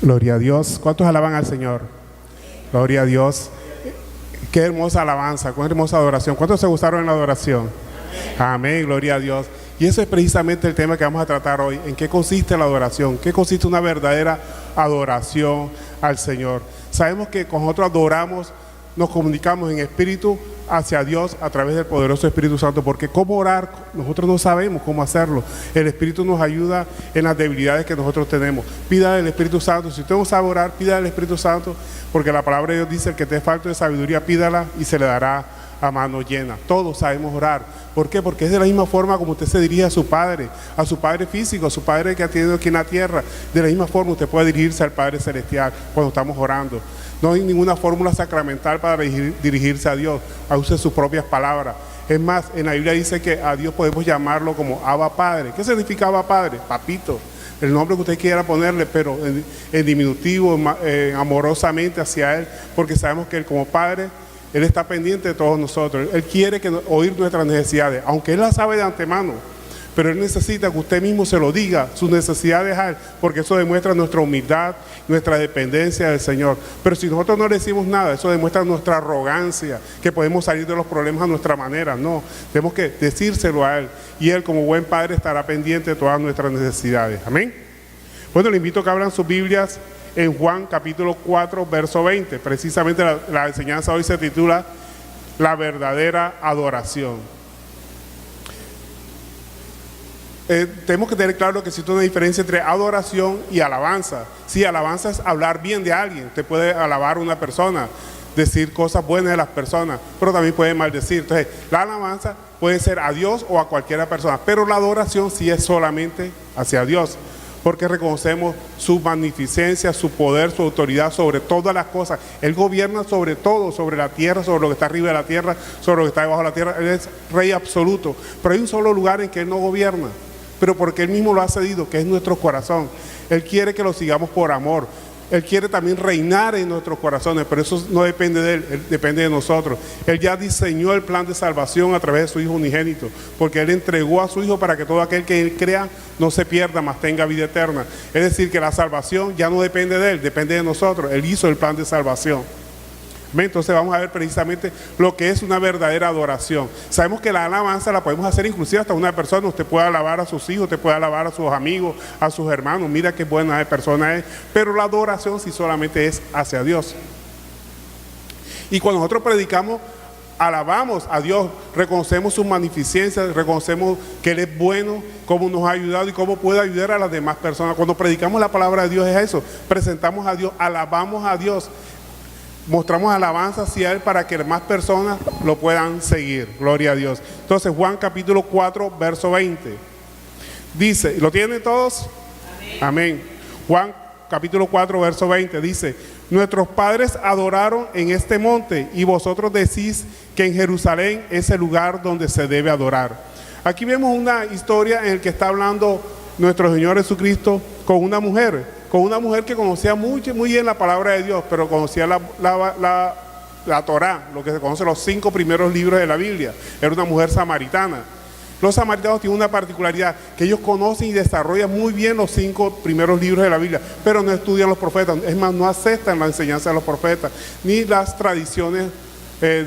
Gloria a Dios. ¿Cuántos alaban al Señor? Gloria a Dios. Qué hermosa alabanza, qué hermosa adoración. ¿Cuántos se gustaron en la adoración? Amén, gloria a Dios. Y ese es precisamente el tema que vamos a tratar hoy. ¿En qué consiste la adoración? ¿Qué consiste una verdadera adoración al Señor? Sabemos que cuando nosotros adoramos, nos comunicamos en espíritu hacia Dios a través del poderoso Espíritu Santo, porque cómo orar, nosotros no sabemos cómo hacerlo. El Espíritu nos ayuda en las debilidades que nosotros tenemos. Pida al Espíritu Santo. Si usted no sabe orar, pida al Espíritu Santo, porque la palabra de Dios dice: el que te falte de sabiduría, pídala y se le dará a mano llena. Todos sabemos orar. ¿Por qué? Porque es de la misma forma como usted se dirige a su Padre físico, a su Padre que ha tenido aquí en la tierra. De la misma forma usted puede dirigirse al Padre Celestial cuando estamos orando. No hay ninguna fórmula sacramental para dirigirse a Dios. Use sus propias palabras. Es más, en la Biblia dice que a Dios podemos llamarlo como Abba Padre. ¿Qué significa Abba Padre? Papito. El nombre que usted quiera ponerle, pero en diminutivo, amorosamente hacia Él, porque sabemos que Él como Padre, Él está pendiente de todos nosotros. Él quiere oír nuestras necesidades, aunque Él las sabe de antemano. Pero Él necesita que usted mismo se lo diga, sus necesidades a Él, porque eso demuestra nuestra humildad, nuestra dependencia del Señor. Pero si nosotros no le decimos nada, eso demuestra nuestra arrogancia, que podemos salir de los problemas a nuestra manera. No, tenemos que decírselo a Él, y Él como buen Padre estará pendiente de todas nuestras necesidades. Amén. Bueno, le invito a que abran sus Biblias en Juan capítulo 4, verso 20. Precisamente la enseñanza hoy se titula La verdadera adoración. Tenemos que tener claro que existe una diferencia entre adoración y alabanza. Sí, alabanza es hablar bien de alguien. Usted puede alabar a una persona, decir cosas buenas de las personas, pero también puede maldecir. Entonces, la alabanza puede ser a Dios o a cualquier persona, pero la adoración sí es solamente hacia Dios, porque reconocemos su magnificencia, su poder, su autoridad sobre todas las cosas. Él gobierna sobre todo, sobre la tierra, sobre lo que está arriba de la tierra, sobre lo que está debajo de la tierra. Él es rey absoluto, pero hay un solo lugar en que Él no gobierna, pero porque Él mismo lo ha cedido, que es nuestro corazón. Él quiere que lo sigamos por amor. Él quiere también reinar en nuestros corazones, pero eso no depende de Él depende de nosotros. Él ya diseñó el plan de salvación a través de su Hijo unigénito, porque Él entregó a su Hijo para que todo aquel que Él crea no se pierda, mas tenga vida eterna. Es decir, que la salvación ya no depende de Él, depende de nosotros. Él hizo el plan de salvación. Entonces vamos a ver precisamente lo que es una verdadera adoración. Sabemos que la alabanza la podemos hacer inclusive hasta una persona. Usted puede alabar a sus hijos, usted puede alabar a sus amigos, a sus hermanos. Mira qué buena persona es. Pero la adoración sí solamente es hacia Dios. Y cuando nosotros predicamos, alabamos a Dios, reconocemos sus magnificencias, reconocemos que Él es bueno, cómo nos ha ayudado y cómo puede ayudar a las demás personas. Cuando predicamos la palabra de Dios es eso, presentamos a Dios, alabamos a Dios, mostramos alabanza hacia Él para que más personas lo puedan seguir. Gloria a Dios. Entonces Juan capítulo 4 verso 20 dice, ¿lo tienen todos? Amén. Amén. Juan capítulo 4 verso 20 dice: nuestros padres adoraron en este monte y vosotros decís que en Jerusalén es el lugar donde se debe adorar. Aquí vemos una historia en la que está hablando nuestro Señor Jesucristo con una mujer que conocía muy bien la palabra de Dios, pero conocía la Torá, lo que se conoce los 5 primeros libros de la Biblia. Era una mujer samaritana. Los samaritanos tienen una particularidad, que ellos conocen y desarrollan muy bien los 5 primeros libros de la Biblia, pero no estudian los profetas. Es más, no aceptan la enseñanza de los profetas, ni las tradiciones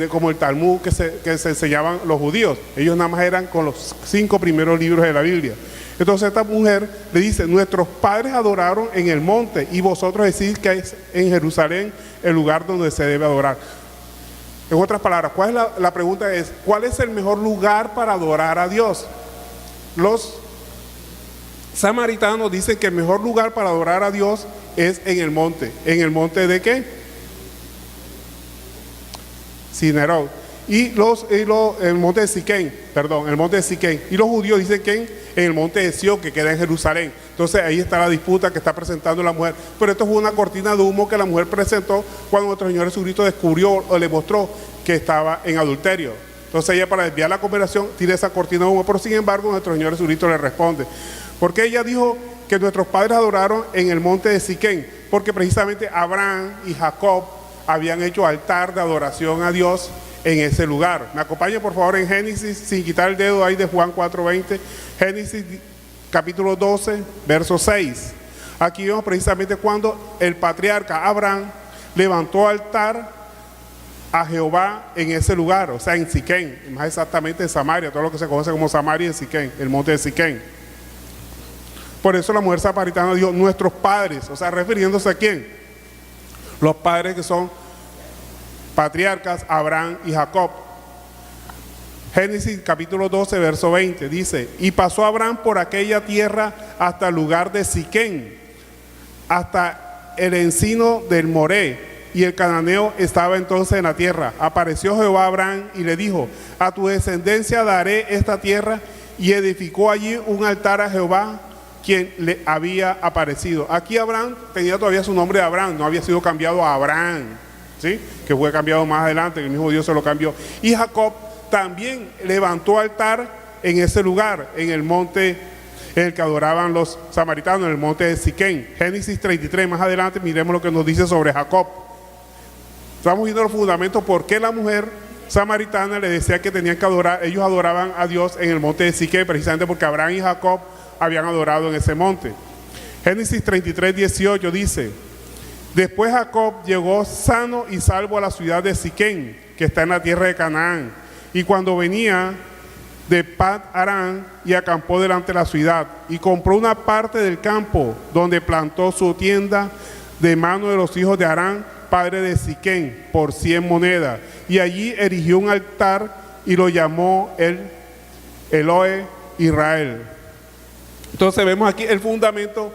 como el Talmud que se enseñaban los judíos. Ellos nada más eran con los 5 primeros libros de la Biblia. Entonces esta mujer le dice: nuestros padres adoraron en el monte y vosotros decís que es en Jerusalén el lugar donde se debe adorar. En otras palabras, la pregunta es: ¿cuál es el mejor lugar para adorar a Dios? Los samaritanos dicen que el mejor lugar para adorar a Dios es en el monte. ¿En el monte de qué? Sinerón. El monte de Siquén, el monte de Siquén. Y los judíos dicen que en el monte de Sión, que queda en Jerusalén. Entonces ahí está la disputa que está presentando la mujer. Pero esto fue una cortina de humo que la mujer presentó cuando nuestro Señor Jesucristo descubrió o le mostró que estaba en adulterio. Entonces ella, para desviar la conversación, tira esa cortina de humo. Pero sin embargo nuestro Señor Jesucristo le responde. Porque ella dijo que nuestros padres adoraron en el monte de Siquén, porque precisamente Abraham y Jacob habían hecho altar de adoración a Dios en ese lugar. Me acompaña por favor en Génesis, sin quitar el dedo ahí de Juan 4:20, Génesis capítulo 12, verso 6. Aquí vemos precisamente cuando el patriarca Abraham levantó altar a Jehová en ese lugar, o sea, en Siquén, más exactamente en Samaria, todo lo que se conoce como Samaria en Siquén, el monte de Siquén. Por eso la mujer samaritana dijo, nuestros padres, o sea, refiriéndose a quién, los padres que son patriarcas, Abraham y Jacob. Génesis capítulo 12, verso 20, dice, y pasó Abraham por aquella tierra hasta el lugar de Siquén, hasta el encino del Moré, y el cananeo estaba entonces en la tierra. Apareció Jehová a Abraham y le dijo, a tu descendencia daré esta tierra, y edificó allí un altar a Jehová, quien le había aparecido. Aquí Abraham tenía todavía su nombre de Abraham, no había sido cambiado a Abraham, ¿sí? Que fue cambiado más adelante, que el mismo Dios se lo cambió. Y Jacob también levantó altar en ese lugar, en el monte en el que adoraban los samaritanos, en el monte de Siquén. Génesis 33, más adelante miremos lo que nos dice sobre Jacob. Estamos viendo los fundamentos por qué la mujer samaritana le decía que tenían que adorar, ellos adoraban a Dios en el monte de Siquén, precisamente porque Abraham y Jacob habían adorado en ese monte. Génesis 33, 18 dice, después Jacob llegó sano y salvo a la ciudad de Siquén, que está en la tierra de Canaán, y cuando venía de Pat Aram y acampó delante de la ciudad, y compró una parte del campo donde plantó su tienda de mano de los hijos de Aram, padre de Siquén, por 100 monedas, y allí erigió un altar y lo llamó el Elohe Israel. Entonces vemos aquí el fundamento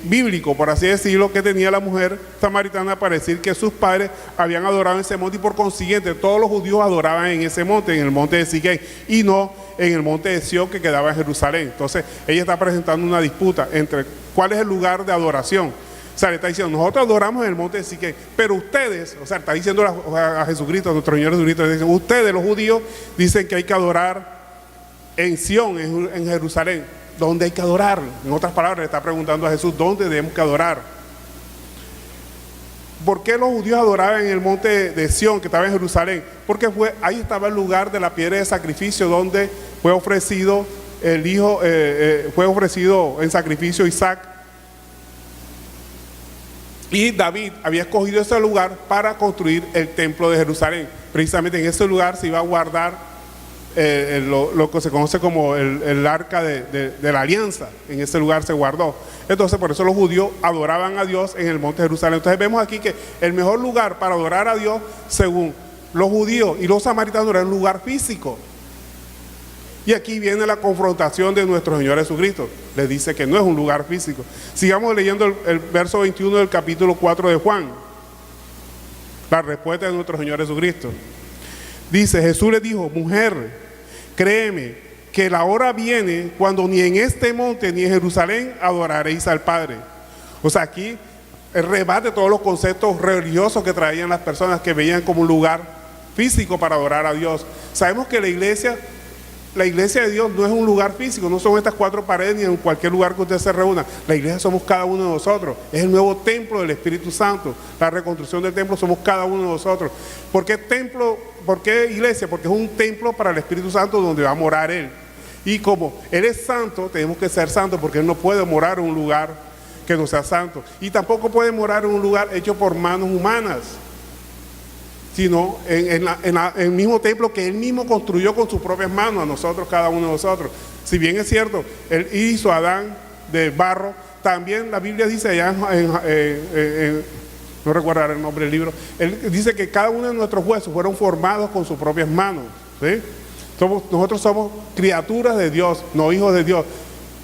bíblico, por así decirlo, que tenía la mujer samaritana para decir que sus padres habían adorado en ese monte, y por consiguiente todos los judíos adoraban en ese monte, en el monte de Siquén, y no en el monte de Sión que quedaba en Jerusalén. Entonces ella está presentando una disputa entre cuál es el lugar de adoración. O sea, le está diciendo, nosotros adoramos en el monte de Siquén, pero ustedes, o sea, está diciendo a Jesucristo, a nuestro Señor Jesucristo, le dicen, ustedes los judíos dicen que hay que adorar en Sión, en Jerusalén. ¿Dónde hay que adorar? En otras palabras, le está preguntando a Jesús, ¿dónde debemos que adorar? ¿Por qué los judíos adoraban en el monte de Sión, que estaba en Jerusalén? Porque ahí estaba el lugar de la piedra de sacrificio, donde fue ofrecido el hijo, fue ofrecido en sacrificio Isaac. Y David había escogido ese lugar para construir el templo de Jerusalén. Precisamente en ese lugar se iba a guardar lo que se conoce como el arca de la alianza. En ese lugar se guardó. Entonces por eso los judíos adoraban a Dios en el monte de Jerusalén. Entonces vemos aquí que el mejor lugar para adorar a Dios, según los judíos y los samaritanos, era un lugar físico. Y aquí viene la confrontación de nuestro Señor Jesucristo. Les dice que no es un lugar físico. Sigamos leyendo el verso 21 del capítulo 4 de Juan. La respuesta de nuestro Señor Jesucristo. Dice, Jesús le dijo, mujer, créeme que la hora viene cuando ni en este monte ni en Jerusalén adoraréis al Padre. O sea, aquí rebate todos los conceptos religiosos que traían las personas que veían como un lugar físico para adorar a Dios. Sabemos que la iglesia de Dios no es un lugar físico, no son estas 4 paredes ni en cualquier lugar que usted se reúna. La iglesia somos cada uno de nosotros, es el nuevo templo del Espíritu Santo. La reconstrucción del templo somos cada uno de nosotros. ¿Por qué templo? ¿Por qué iglesia? Porque es un templo para el Espíritu Santo donde va a morar Él. Y como Él es santo, tenemos que ser santos, porque Él no puede morar en un lugar que no sea santo. Y tampoco puede morar en un lugar hecho por manos humanas, sino en el mismo templo que Él mismo construyó con sus propias manos, a nosotros, cada uno de nosotros. Si bien es cierto, Él hizo a Adán de barro, también la Biblia dice allá no recuerdo el nombre del libro, Él dice que cada uno de nuestros huesos fueron formados con sus propias manos, ¿sí? Nosotros somos criaturas de Dios, no hijos de Dios.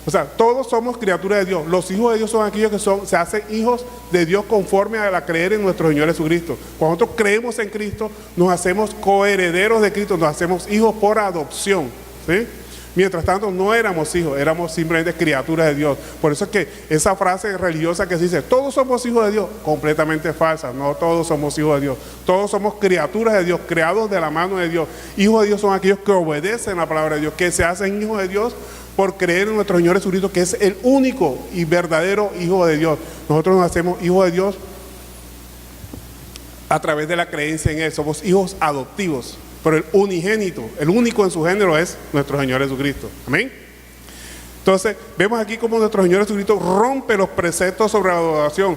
O sea, todos somos criaturas de Dios. Los hijos de Dios son aquellos que se hacen hijos de Dios conforme a la creer en nuestro Señor Jesucristo. Cuando nosotros creemos en Cristo, nos hacemos coherederos de Cristo, nos hacemos hijos por adopción, ¿sí? Mientras tanto no éramos hijos, éramos simplemente criaturas de Dios. Por eso es que esa frase religiosa que se dice, todos somos hijos de Dios, completamente falsa. No todos somos hijos de Dios, todos somos criaturas de Dios, creados de la mano de Dios. Hijos de Dios son aquellos que obedecen la palabra de Dios, que se hacen hijos de Dios por creer en nuestro Señor Jesucristo, que es el único y verdadero Hijo de Dios. Nosotros nos hacemos hijos de Dios a través de la creencia en Él. Somos hijos adoptivos, pero el unigénito, el único en su género, es nuestro Señor Jesucristo. Amén. Entonces, vemos aquí como nuestro Señor Jesucristo rompe los preceptos sobre la adoración,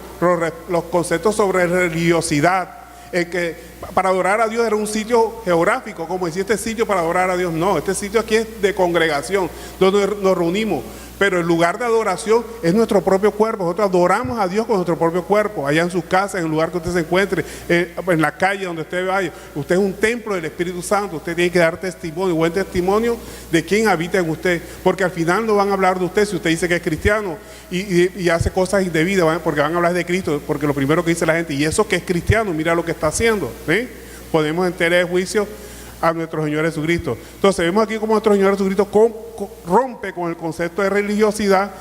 los conceptos sobre religiosidad. El que para adorar a Dios era un sitio geográfico, como decía este sitio para adorar a Dios. No, este sitio aquí es de congregación, donde nos reunimos. Pero el lugar de adoración es nuestro propio cuerpo. Nosotros adoramos a Dios con nuestro propio cuerpo, allá en su casa, en el lugar que usted se encuentre, en la calle donde usted vaya. Usted es un templo del Espíritu Santo. Usted tiene que dar testimonio, buen testimonio de quién habita en usted, porque al final no van a hablar de usted si usted dice que es cristiano y hace cosas indebidas, porque van a hablar de Cristo, porque lo primero que dice la gente, y eso que es cristiano, mira lo que está haciendo, ¿sí? Podemos enterar de juicio a nuestro Señor Jesucristo. Entonces vemos aquí como nuestro Señor Jesucristo rompe con el concepto de religiosidad,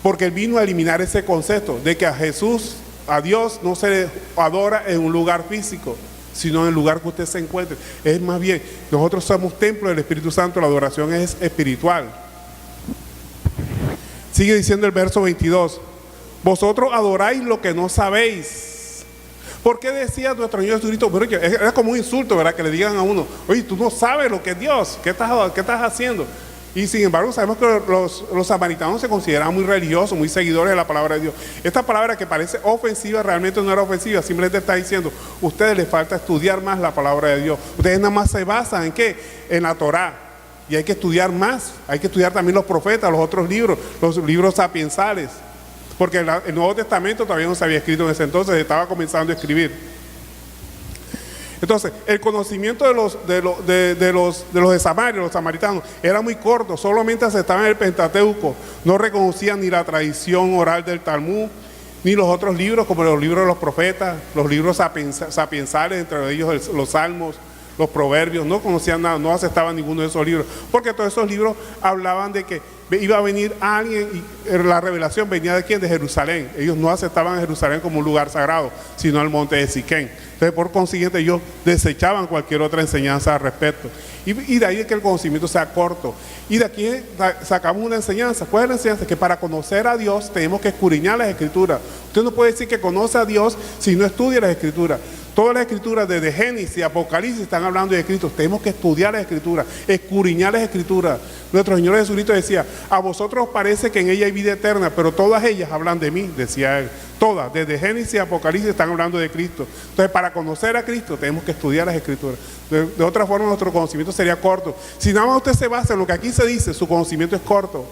porque Él vino a eliminar ese concepto de que a Jesús, a Dios, no se le adora en un lugar físico, sino en el lugar que usted se encuentre. Es más bien, nosotros somos templo del Espíritu Santo, la adoración es espiritual. Sigue diciendo el verso 22, vosotros adoráis lo que no sabéis. ¿Por qué decía nuestro Señor Jesucristo? Pero era como un insulto, ¿verdad? Que le digan a uno, oye, tú no sabes lo que es Dios, ¿qué estás haciendo? Y sin embargo sabemos que los samaritanos se consideraban muy religiosos, muy seguidores de la palabra de Dios. Esta palabra que parece ofensiva, realmente no era ofensiva, simplemente está diciendo, a ustedes les falta estudiar más la palabra de Dios. Ustedes nada más se basan ¿en qué? En la Torá. Y hay que estudiar más, hay que estudiar también los profetas, los otros libros, los libros sapiensales. Porque el Nuevo Testamento todavía no se había escrito en ese entonces, estaba comenzando a escribir. Entonces, el conocimiento de los Samaria, los samaritanos, era muy corto, solamente aceptaban el Pentateuco, no reconocían ni la tradición oral del Talmud, ni los otros libros, como los libros de los profetas, los libros sapiensales, entre ellos los Salmos, los Proverbios, no conocían nada, no aceptaban ninguno de esos libros, porque todos esos libros hablaban de que iba a venir alguien y la revelación venía de quién, de Jerusalén. Ellos no aceptaban a Jerusalén como un lugar sagrado, sino al monte de Siquén. Entonces, por consiguiente, ellos desechaban cualquier otra enseñanza al respecto. Y de ahí es que el conocimiento sea corto. Y de aquí sacamos una enseñanza. ¿Cuál es la enseñanza? Que para conocer a Dios tenemos que escudriñar las Escrituras. Usted no puede decir que conoce a Dios si no estudia las Escrituras. Todas las Escrituras, desde Génesis y Apocalipsis, están hablando de Cristo. Tenemos que estudiar las Escrituras, escudriñar las Escrituras. Nuestro Señor Jesucristo decía, a vosotros os parece que en ella hay vida eterna, pero todas ellas hablan de mí, decía Él. Todas, desde Génesis y Apocalipsis, están hablando de Cristo. Entonces, para conocer a Cristo, tenemos que estudiar las Escrituras. De otra forma, nuestro conocimiento sería corto. Si nada más usted se basa en lo que aquí se dice, su conocimiento es corto.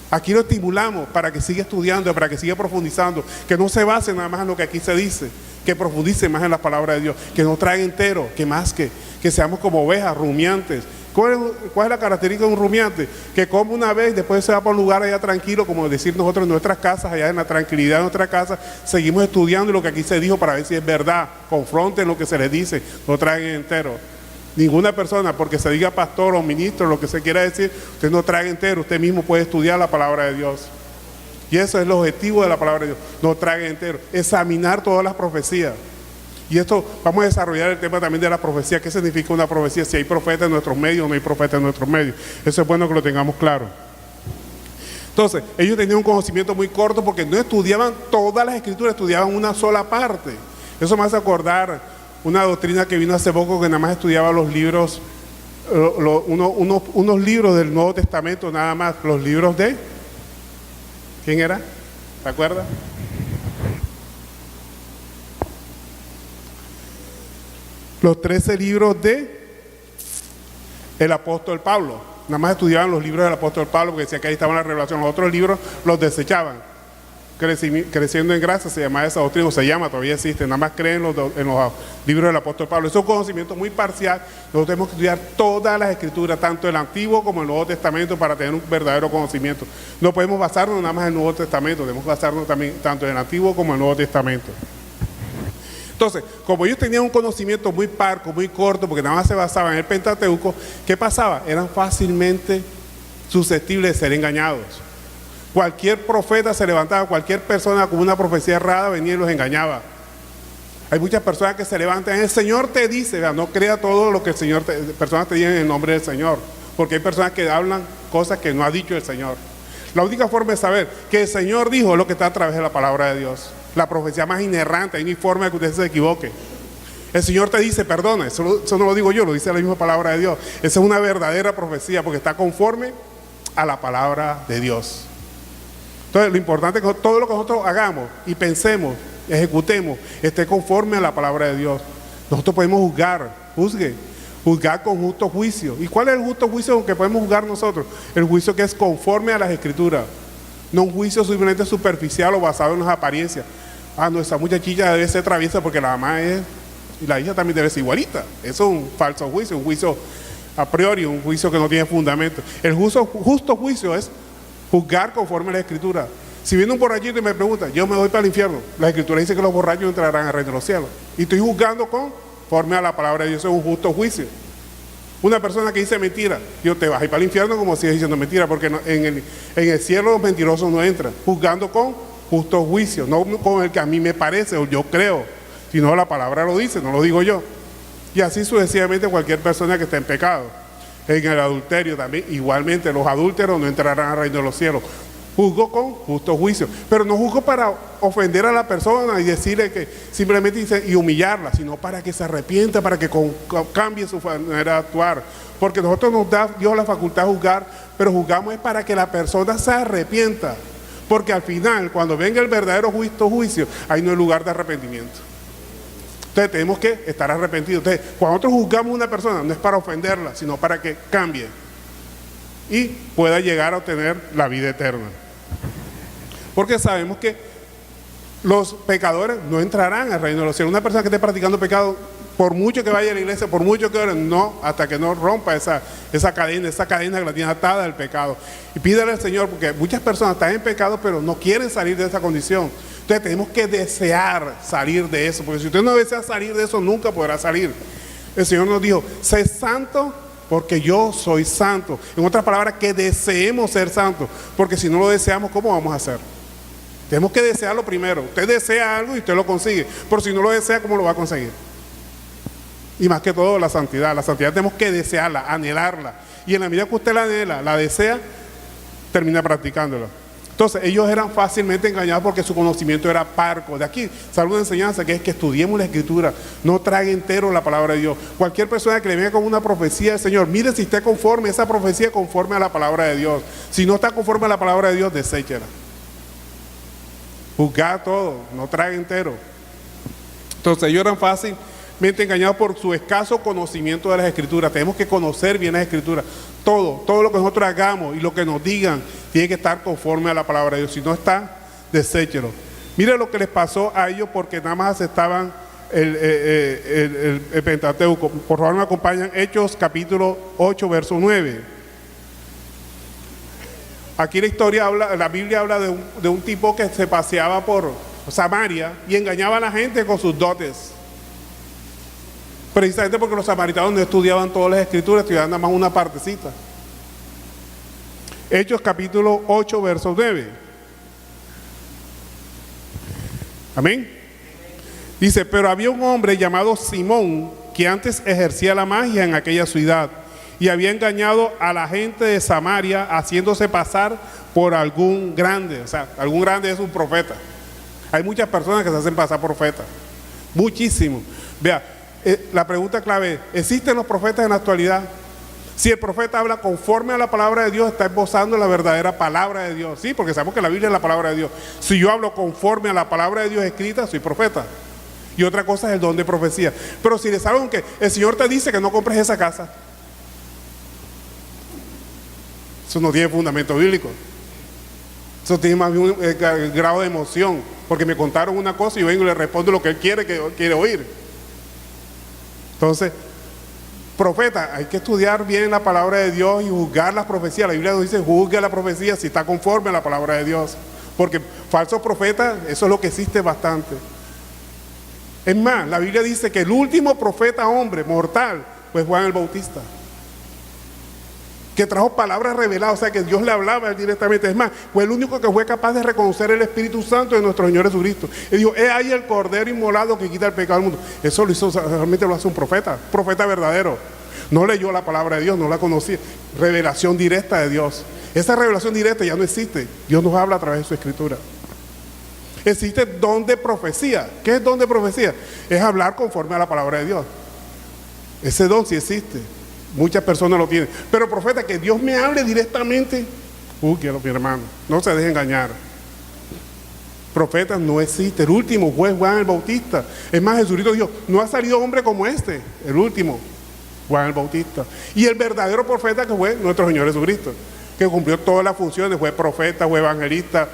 Aquí lo estimulamos para que siga estudiando, para que siga profundizando, que no se base nada más en lo que aquí se dice, que profundice más en la palabra de Dios, que no traiga entero, que seamos como ovejas, rumiantes. ¿Cuál es la característica de un rumiante? Que come una vez y después se va para un lugar allá tranquilo, como decir nosotros en nuestras casas, allá en la tranquilidad de nuestra casa, seguimos estudiando lo que aquí se dijo para ver si es verdad, confronten lo que se les dice, no traigan entero. Ninguna persona, porque se diga pastor o ministro, lo que se quiera decir, usted no trae entero, usted mismo puede estudiar la palabra de Dios. Y eso es el objetivo de la palabra de Dios, no trae entero, examinar todas las profecías. Y esto, vamos a desarrollar el tema también de la profecía. ¿Qué significa una profecía? Si hay profeta en nuestros medios o no hay profeta en nuestros medios. Eso es bueno que lo tengamos claro. Entonces, ellos tenían un conocimiento muy corto porque no estudiaban todas las Escrituras, estudiaban una sola parte. Eso me hace acordar una doctrina que vino hace poco que nada más estudiaba los libros, unos libros del Nuevo Testamento nada más, los libros de, ¿quién era? ¿Te acuerdas? Los 13 libros de el apóstol Pablo. Nada más estudiaban los libros del apóstol Pablo porque decía que ahí estaban las revelaciones. Los otros libros los desechaban. Creciendo en gracia se llama esa doctrina, o se llama, todavía existe. Nada más creen en los libros del apóstol Pablo. Eso es un conocimiento muy parcial. Nosotros tenemos que estudiar todas las Escrituras, tanto el Antiguo como el Nuevo Testamento, para tener un verdadero conocimiento. No podemos basarnos nada más en el Nuevo Testamento, debemos basarnos también tanto en el Antiguo como en el Nuevo Testamento. Entonces, como ellos tenían un conocimiento muy parco, muy corto, porque nada más se basaba en el Pentateuco, ¿qué pasaba? Eran fácilmente susceptibles de ser engañados. Cualquier profeta se levantaba, cualquier persona con una profecía errada venía y los engañaba. Hay muchas personas que se levantan, el Señor te dice, no crea todo lo que el Señor personas te dicen en el nombre del Señor, porque hay personas que hablan cosas que no ha dicho el Señor. La única forma de saber que el Señor dijo es lo que está a través de la palabra de Dios. La profecía más inerrante, hay ni forma de que usted se equivoque. El Señor te dice, perdona, eso no lo digo yo, lo dice la misma palabra de Dios. Esa es una verdadera profecía porque está conforme a la palabra de Dios. Entonces, lo importante es que todo lo que nosotros hagamos y pensemos, ejecutemos, esté conforme a la palabra de Dios. Nosotros podemos juzgar con justo juicio. ¿Y cuál es el justo juicio que podemos juzgar nosotros? El juicio que es conforme a las Escrituras, no un juicio simplemente superficial o basado en las apariencias. No, esa muchachilla debe ser traviesa porque la mamá es, y la hija también debe ser igualita. Eso es un falso juicio, un juicio a priori, un juicio que no tiene fundamento. El justo juicio es juzgar conforme a la Escritura. Si viene un borrachito y me pregunta, yo me voy para el infierno, la Escritura dice que los borrachos entrarán al reino de los cielos. Y estoy juzgando conforme a la palabra de Dios, es un justo juicio. Una persona que dice mentira, yo te vas a ir para el infierno como si diciendo mentira, porque en el cielo los mentirosos no entran. Juzgando con justo juicio, no con el que a mí me parece o yo creo, sino la palabra lo dice, no lo digo yo. Y así sucesivamente cualquier persona que esté en pecado. En el adulterio también, igualmente los adúlteros no entrarán al reino de los cielos. Juzgo con justo juicio, pero no juzgo para ofender a la persona y decirle que simplemente dice y humillarla, sino para que se arrepienta, para que cambie su manera de actuar. Porque nosotros nos da Dios la facultad de juzgar, pero juzgamos es para que la persona se arrepienta. Porque al final, cuando venga el verdadero juicio, ahí no hay lugar de arrepentimiento. Entonces tenemos que estar arrepentidos. Entonces, cuando nosotros juzgamos a una persona, no es para ofenderla, sino para que cambie y pueda llegar a obtener la vida eterna. Porque sabemos que los pecadores no entrarán al reino de los cielos. Una persona que esté practicando pecado, por mucho que vaya a la iglesia, por mucho que ore, no, hasta que no rompa esa cadena que la tiene atada al pecado. Y pídale al Señor, porque muchas personas están en pecado, pero no quieren salir de esa condición. Entonces tenemos que desear salir de eso, porque si usted no desea salir de eso, nunca podrá salir. El Señor nos dijo, sé santo porque yo soy santo. En otras palabras, que deseemos ser santos, porque si no lo deseamos, ¿cómo vamos a hacer? Tenemos que desearlo primero. Usted desea algo y usted lo consigue, pero si no lo desea, ¿cómo lo va a conseguir? Y más que todo la santidad. La santidad tenemos que desearla, anhelarla, y en la medida que usted la anhela, la desea, termina practicándola. Entonces ellos eran fácilmente engañados porque su conocimiento era parco. De aquí sale una enseñanza que es que estudiemos la Escritura, no trague entero la palabra de Dios. Cualquier persona que le venga con una profecía del Señor, mire si está conforme, esa profecía conforme a la palabra de Dios. Si no está conforme a la palabra de Dios, deséchela. Juzgar todo, no trague entero. Entonces ellos eran fácilmente engañados por su escaso conocimiento de las Escrituras. Tenemos que conocer bien las Escrituras. Todo lo que nosotros hagamos y lo que nos digan tiene que estar conforme a la palabra de Dios. Si no está, deséchelo. Mire lo que les pasó a ellos porque nada más aceptaban el Pentateuco. Por favor me acompañan, Hechos capítulo 8, verso 9. Aquí la Biblia habla de un tipo que se paseaba por Samaria y engañaba a la gente con sus dotes. Precisamente porque los samaritanos no estudiaban todas las Escrituras, estudiaban nada más una partecita. Hechos capítulo 8, verso 9. Amén. Dice, pero había un hombre llamado Simón que antes ejercía la magia en aquella ciudad y había engañado a la gente de Samaria haciéndose pasar por algún grande. O sea, algún grande es un profeta. Hay muchas personas que se hacen pasar por profetas. Muchísimo. Vea, la pregunta clave es, ¿existen los profetas en la actualidad? Si el profeta habla conforme a la palabra de Dios, está esbozando la verdadera palabra de Dios. Sí, porque sabemos que la Biblia es la palabra de Dios. Si yo hablo conforme a la palabra de Dios escrita, soy profeta. Y otra cosa es el don de profecía. Pero si les hablo que el Señor te dice que no compres esa casa, eso no tiene fundamento bíblico. Eso tiene más bien un grado de emoción, porque me contaron una cosa y yo vengo y le respondo lo que él quiere oír. Entonces, profeta, hay que estudiar bien la palabra de Dios y juzgar las profecías. La Biblia nos dice, juzgue la profecía si está conforme a la palabra de Dios. Porque falsos profetas, eso es lo que existe bastante. Es más, la Biblia dice que el último profeta hombre mortal fue Juan el Bautista, que trajo palabras reveladas, o sea que Dios le hablaba directamente. Es más, fue el único que fue capaz de reconocer el Espíritu Santo de nuestro Señor Jesucristo. Y dijo, he ahí el Cordero inmolado que quita el pecado del mundo. Eso lo hizo, realmente lo hace un profeta verdadero. No leyó la palabra de Dios, no la conocía. Revelación directa de Dios. Esa revelación directa ya no existe. Dios nos habla a través de su Escritura. Existe don de profecía. ¿Qué es don de profecía? Es hablar conforme a la palabra de Dios. Ese don sí existe. Muchas personas lo tienen. Pero profeta, que Dios me hable directamente, Júzguelo, mi hermano. No se deje engañar. Profetas no existe. El último fue Juan el Bautista. Es más, Jesucristo dijo, no ha salido hombre como este. El último, Juan el Bautista. Y el verdadero profeta que fue nuestro Señor Jesucristo, que cumplió todas las funciones. Fue profeta, fue evangelista,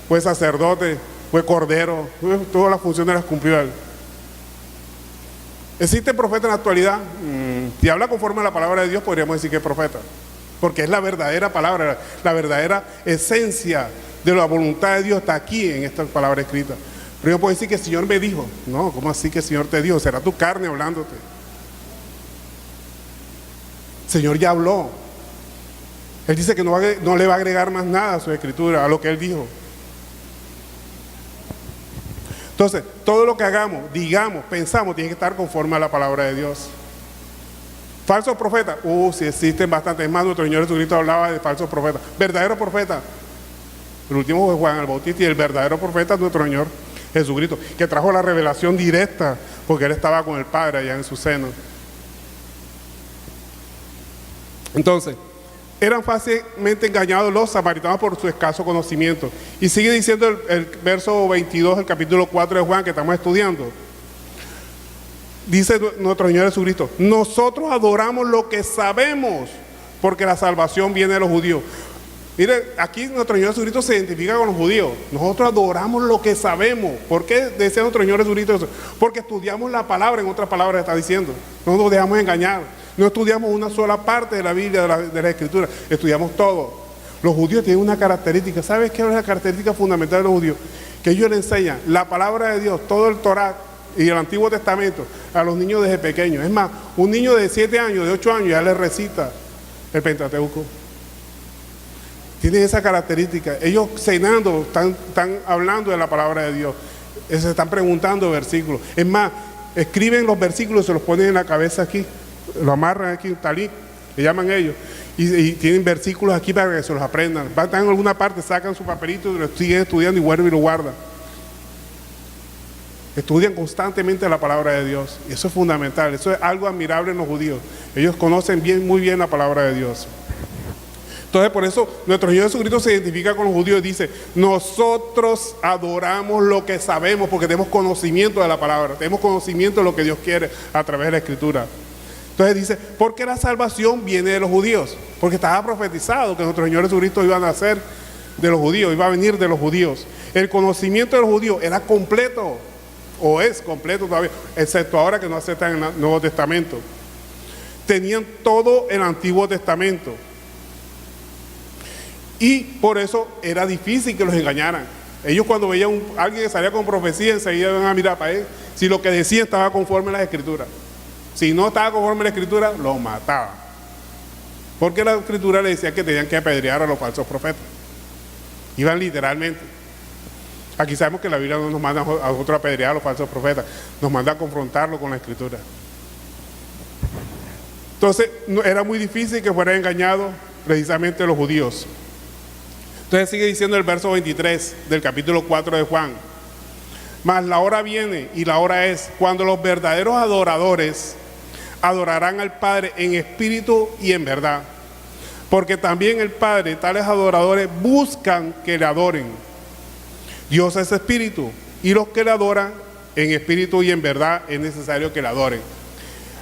fue sacerdote, fue cordero. Todas las funciones las cumplió él. ¿Existe profeta en la actualidad? Si habla conforme a la palabra de Dios, podríamos decir que es profeta. Porque es la verdadera palabra, la verdadera esencia de la voluntad de Dios está aquí en esta palabra escrita. Pero yo puedo decir que el Señor me dijo. No, ¿cómo así que el Señor te dijo? Será tu carne hablándote. El Señor ya habló. Él dice que no le va a agregar más nada a su escritura, a lo que Él dijo. Entonces, todo lo que hagamos, digamos, pensamos, tiene que estar conforme a la palabra de Dios. Falsos profetas, sí existen bastantes. Es más, nuestro Señor Jesucristo hablaba de falsos profetas. Verdadero profeta, el último fue Juan el Bautista, y el verdadero profeta es nuestro Señor Jesucristo, que trajo la revelación directa, porque Él estaba con el Padre allá en su seno. Entonces, eran fácilmente engañados los samaritanos por su escaso conocimiento. Y sigue diciendo el verso 22 del capítulo 4 de Juan, que estamos estudiando. Dice nuestro Señor Jesucristo, nosotros adoramos lo que sabemos, porque la salvación viene de los judíos. Mire, aquí nuestro Señor Jesucristo se identifica con los judíos. Nosotros adoramos lo que sabemos. ¿Por qué decía nuestro Señor Jesucristo eso? Porque estudiamos la palabra, en otras palabras está diciendo. No nos dejamos engañar. No estudiamos una sola parte de la Biblia, de la Escritura. Estudiamos todo. Los judíos tienen una característica. ¿Sabes qué es la característica fundamental de los judíos? Que ellos le enseñan la palabra de Dios, todo el Torá y el Antiguo Testamento a los niños desde pequeños. Es más, un niño de 7 años, de 8 años, ya le recita el Pentateuco. Tienen esa característica. Ellos cenando están hablando de la palabra de Dios. Se están preguntando versículos. Es más, escriben los versículos, se los ponen en la cabeza aquí, lo amarran aquí, talí, le llaman ellos. Y tienen versículos aquí para que se los aprendan. Van en alguna parte, sacan su papelito, lo siguen estudiando y vuelven y lo guardan. Estudian constantemente la palabra de Dios. Y eso es fundamental. Eso es algo admirable en los judíos. Ellos conocen muy bien la palabra de Dios. Entonces, por eso nuestro Señor Jesucristo se identifica con los judíos y dice, nosotros adoramos lo que sabemos, porque tenemos conocimiento de la palabra, tenemos conocimiento de lo que Dios quiere a través de la Escritura. Entonces dice, porque la salvación viene de los judíos, porque estaba profetizado que nuestro Señor Jesucristo iba a nacer de los judíos, iba a venir de los judíos. El conocimiento de los judíos era completo, o es completo todavía, excepto ahora que no aceptan el Nuevo Testamento. Tenían todo el Antiguo Testamento. Y por eso era difícil que los engañaran. Ellos cuando veían a alguien que salía con profecía, enseguida iban a mirar para él si lo que decía estaba conforme a las Escrituras. Si no estaba conforme a la Escritura, lo mataban. Porque la Escritura le decía que tenían que apedrear a los falsos profetas. Iban literalmente. Aquí sabemos que la Biblia no nos manda a nosotros a apedrear a los falsos profetas, nos manda a confrontarlo con la Escritura. Entonces, era muy difícil que fueran engañados precisamente los judíos. Entonces sigue diciendo el verso 23 del capítulo 4 de Juan. Mas la hora viene y la hora es cuando los verdaderos adoradores adorarán al Padre en espíritu y en verdad. Porque también el Padre, tales adoradores, buscan que le adoren. Dios es espíritu, y los que le adoran en espíritu y en verdad es necesario que le adoren.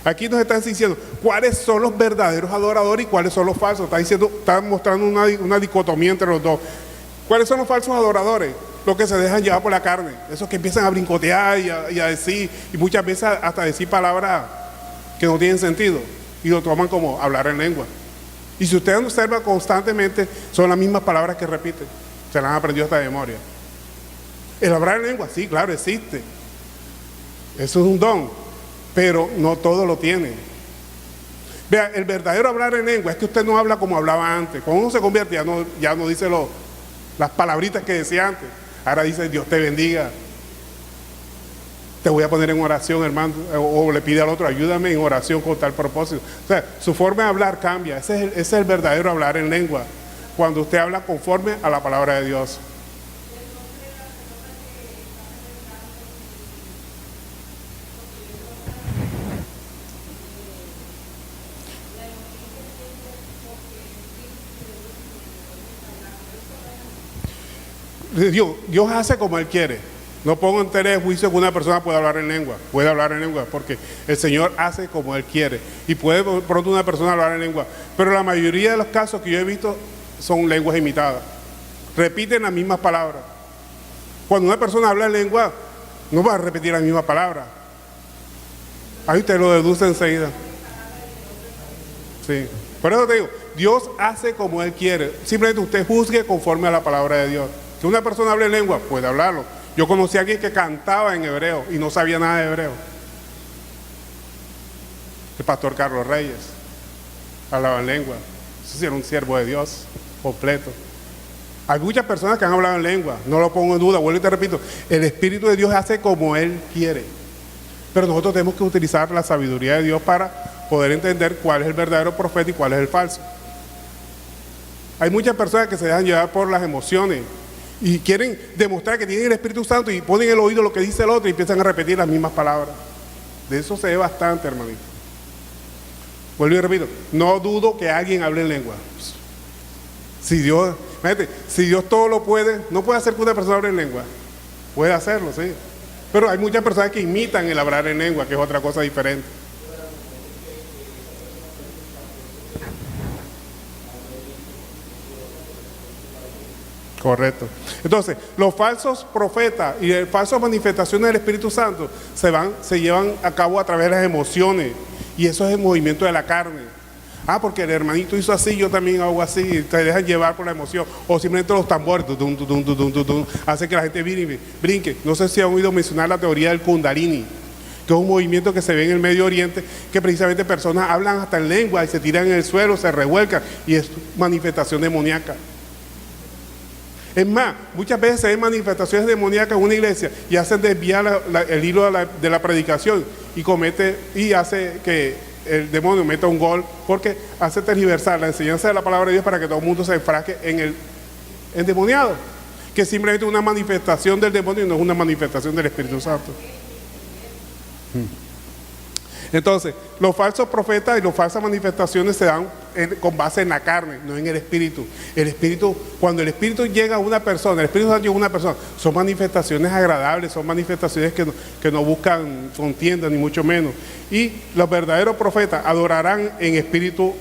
Aquí nos están diciendo cuáles son los verdaderos adoradores y cuáles son los falsos. Están mostrando una dicotomía entre los dos. ¿Cuáles son los falsos adoradores? Los que se dejan llevar por la carne, esos que empiezan a brincotear y a decir, y muchas veces hasta decir palabras que no tienen sentido, y lo toman como hablar en lengua. Y si ustedes observan constantemente, son las mismas palabras que repiten, se las han aprendido hasta de memoria. El hablar en lengua, sí, claro, existe. Eso es un don, pero no todo lo tiene. Vea, el verdadero hablar en lengua es que usted no habla como hablaba antes. Cuando uno se convierte ya no dice las palabritas que decía antes. Ahora dice, Dios te bendiga. Te voy a poner en oración, hermano. O le pide al otro, ayúdame en oración con tal propósito. O sea, su forma de hablar cambia. Ese es el verdadero hablar en lengua. Cuando usted habla conforme a la palabra de Dios. Dios hace como Él quiere. No pongo en tela de juicio que una persona pueda hablar en lengua. Puede hablar en lengua porque el Señor hace como Él quiere. Y puede pronto una persona hablar en lengua. Pero la mayoría de los casos que yo he visto son lenguas imitadas. Repiten las mismas palabras. Cuando una persona habla en lengua, no va a repetir las mismas palabras. Ahí usted lo deduce enseguida. Sí. Por eso te digo, Dios hace como Él quiere. Simplemente usted juzgue conforme a la palabra de Dios. Si una persona habla en lengua, puede hablarlo. Yo conocí a alguien que cantaba en hebreo y no sabía nada de hebreo. El pastor Carlos Reyes hablaba en lengua. Ese sí era un siervo de Dios completo. Hay muchas personas que han hablado en lengua, no lo pongo en duda, vuelvo y te repito, el Espíritu de Dios hace como Él quiere. Pero nosotros tenemos que utilizar la sabiduría de Dios para poder entender cuál es el verdadero profeta y cuál es el falso. Hay muchas personas que se dejan llevar por las emociones y quieren demostrar que tienen el Espíritu Santo y ponen en el oído lo que dice el otro y empiezan a repetir las mismas palabras. De eso se ve bastante, hermanito. Vuelvo y repito, no dudo que alguien hable en lengua. Si Dios todo lo puede, no puede hacer que una persona hable en lengua. Puede hacerlo, sí. Pero hay muchas personas que imitan el hablar en lengua, que es otra cosa diferente. Correcto. Entonces, los falsos profetas y las falsas manifestaciones del Espíritu Santo se llevan a cabo a través de las emociones. Y eso es el movimiento de la carne. Porque el hermanito hizo así, yo también hago así. Te dejan llevar por la emoción. O simplemente los tambores, hace que la gente brinque. No sé si han oído mencionar la teoría del Kundalini, que es un movimiento que se ve en el Medio Oriente, que precisamente personas hablan hasta en lengua y se tiran en el suelo, se revuelcan. Y es manifestación demoníaca. Es más, muchas veces se ven manifestaciones demoníacas en una iglesia y hacen desviar el hilo de la predicación y hace que el demonio meta un gol porque hace tergiversar la enseñanza de la palabra de Dios para que todo el mundo se enfrasque en el endemoniado, que es simplemente una manifestación del demonio y no es una manifestación del Espíritu Santo. Entonces, los falsos profetas y las falsas manifestaciones se dan con base en la carne, no en el Espíritu. El Espíritu, cuando el Espíritu llega a una persona, el Espíritu Santo llega a una persona, son manifestaciones agradables, son manifestaciones que no buscan contienda, ni mucho menos. Y los verdaderos profetas adorarán en espíritu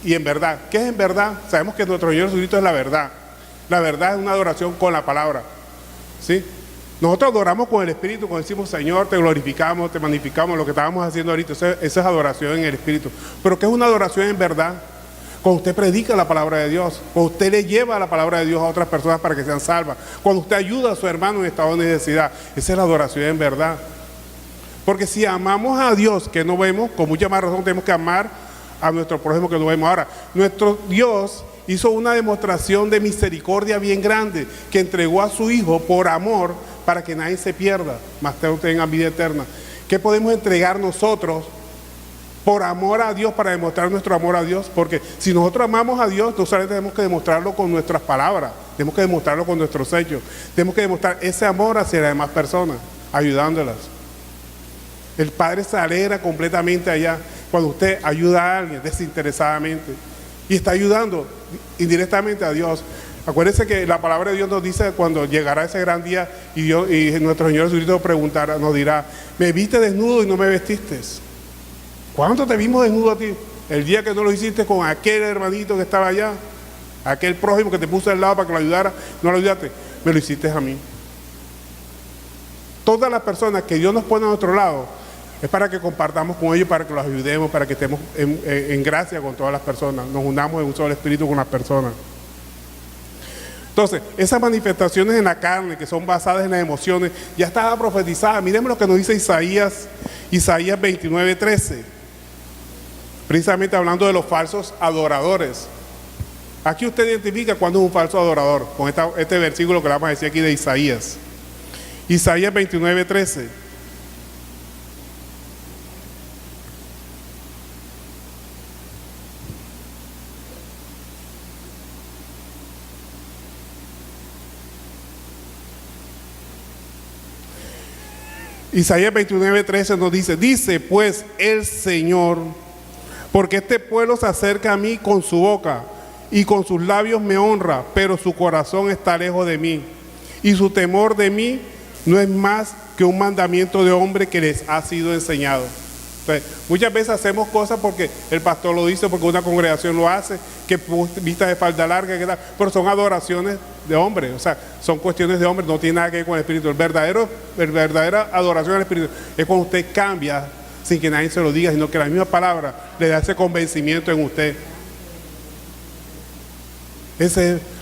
y en verdad. ¿Qué es en verdad? Sabemos que nuestro Señor Jesucristo es la verdad. La verdad es una adoración con la palabra, ¿sí? Nosotros adoramos con el Espíritu, cuando decimos Señor, te glorificamos, te magnificamos, lo que estábamos haciendo ahorita, esa es adoración en el Espíritu. Pero ¿qué es una adoración en verdad? Cuando usted predica la palabra de Dios, cuando usted le lleva la palabra de Dios a otras personas para que sean salvas, cuando usted ayuda a su hermano en estado de necesidad, esa es la adoración en verdad. Porque si amamos a Dios que no vemos, con mucha más razón tenemos que amar a nuestro prójimo que no vemos. Ahora, nuestro Dios hizo una demostración de misericordia bien grande, que entregó a su Hijo por amor, para que nadie se pierda, mas tengan vida eterna. ¿Qué podemos entregar nosotros por amor a Dios, para demostrar nuestro amor a Dios? Porque si nosotros amamos a Dios, no solamente tenemos que demostrarlo con nuestras palabras, tenemos que demostrarlo con nuestros hechos, tenemos que demostrar ese amor hacia las demás personas, ayudándolas. El Padre se alegra completamente allá cuando usted ayuda a alguien desinteresadamente y está ayudando indirectamente a Dios. Acuérdense que la palabra de Dios nos dice cuando llegará ese gran día y nuestro Señor Jesucristo nos dirá, me viste desnudo y no me vestiste. ¿Cuánto te vimos desnudo a ti? El día que no lo hiciste con aquel hermanito que estaba allá, aquel prójimo que te puso al lado para que lo ayudara, no lo ayudaste, me lo hiciste a mí. Todas las personas que Dios nos pone a nuestro lado es para que compartamos con ellos, para que los ayudemos, para que estemos en gracia con todas las personas, nos unamos en un solo espíritu con las personas. Entonces, esas manifestaciones en la carne que son basadas en las emociones ya estaban profetizadas. Miremos lo que nos dice Isaías 29:13, precisamente hablando de los falsos adoradores. Aquí usted identifica cuándo es un falso adorador, con este versículo que le vamos a decir aquí de Isaías 29:13. Isaías 29:13 nos dice pues el Señor, porque este pueblo se acerca a mí con su boca y con sus labios me honra, pero su corazón está lejos de mí. y su temor de mí no es más que un mandamiento de hombre que les ha sido enseñado. Entonces, muchas veces hacemos cosas porque el pastor lo dice, porque una congregación lo hace, que vista de falda larga, que tal, pero son adoraciones de hombre, o sea, son cuestiones de hombre, no tiene nada que ver con el Espíritu. La verdadera adoración al Espíritu es cuando usted cambia sin que nadie se lo diga, sino que la misma palabra le da ese convencimiento en usted.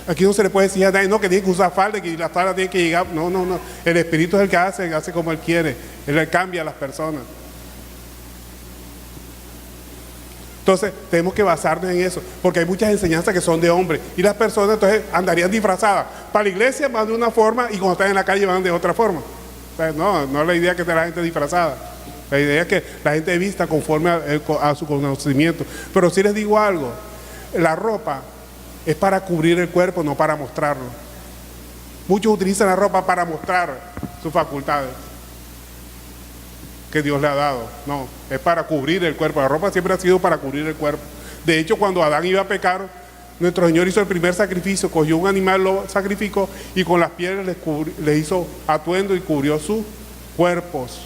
Aquí no se le puede decir a nadie, no, que tiene que usar falda, que la falda tiene que llegar. No. El Espíritu es el que hace como Él quiere. Él cambia a las personas. Entonces, tenemos que basarnos en eso, porque hay muchas enseñanzas que son de hombres, y las personas entonces andarían disfrazadas. Para la iglesia van de una forma, y cuando están en la calle van de otra forma. O sea, no es la idea que esté la gente disfrazada. La idea es que la gente vista conforme a su conocimiento. Pero sí les digo algo, la ropa es para cubrir el cuerpo, no para mostrarlo. Muchos utilizan la ropa para mostrar sus facultades que Dios le ha dado. No, es para cubrir el cuerpo. La ropa siempre ha sido para cubrir el cuerpo. De hecho, cuando Adán iba a pecar, nuestro Señor hizo el primer sacrificio, cogió un animal, lo sacrificó y con las pieles le hizo atuendo y cubrió sus cuerpos.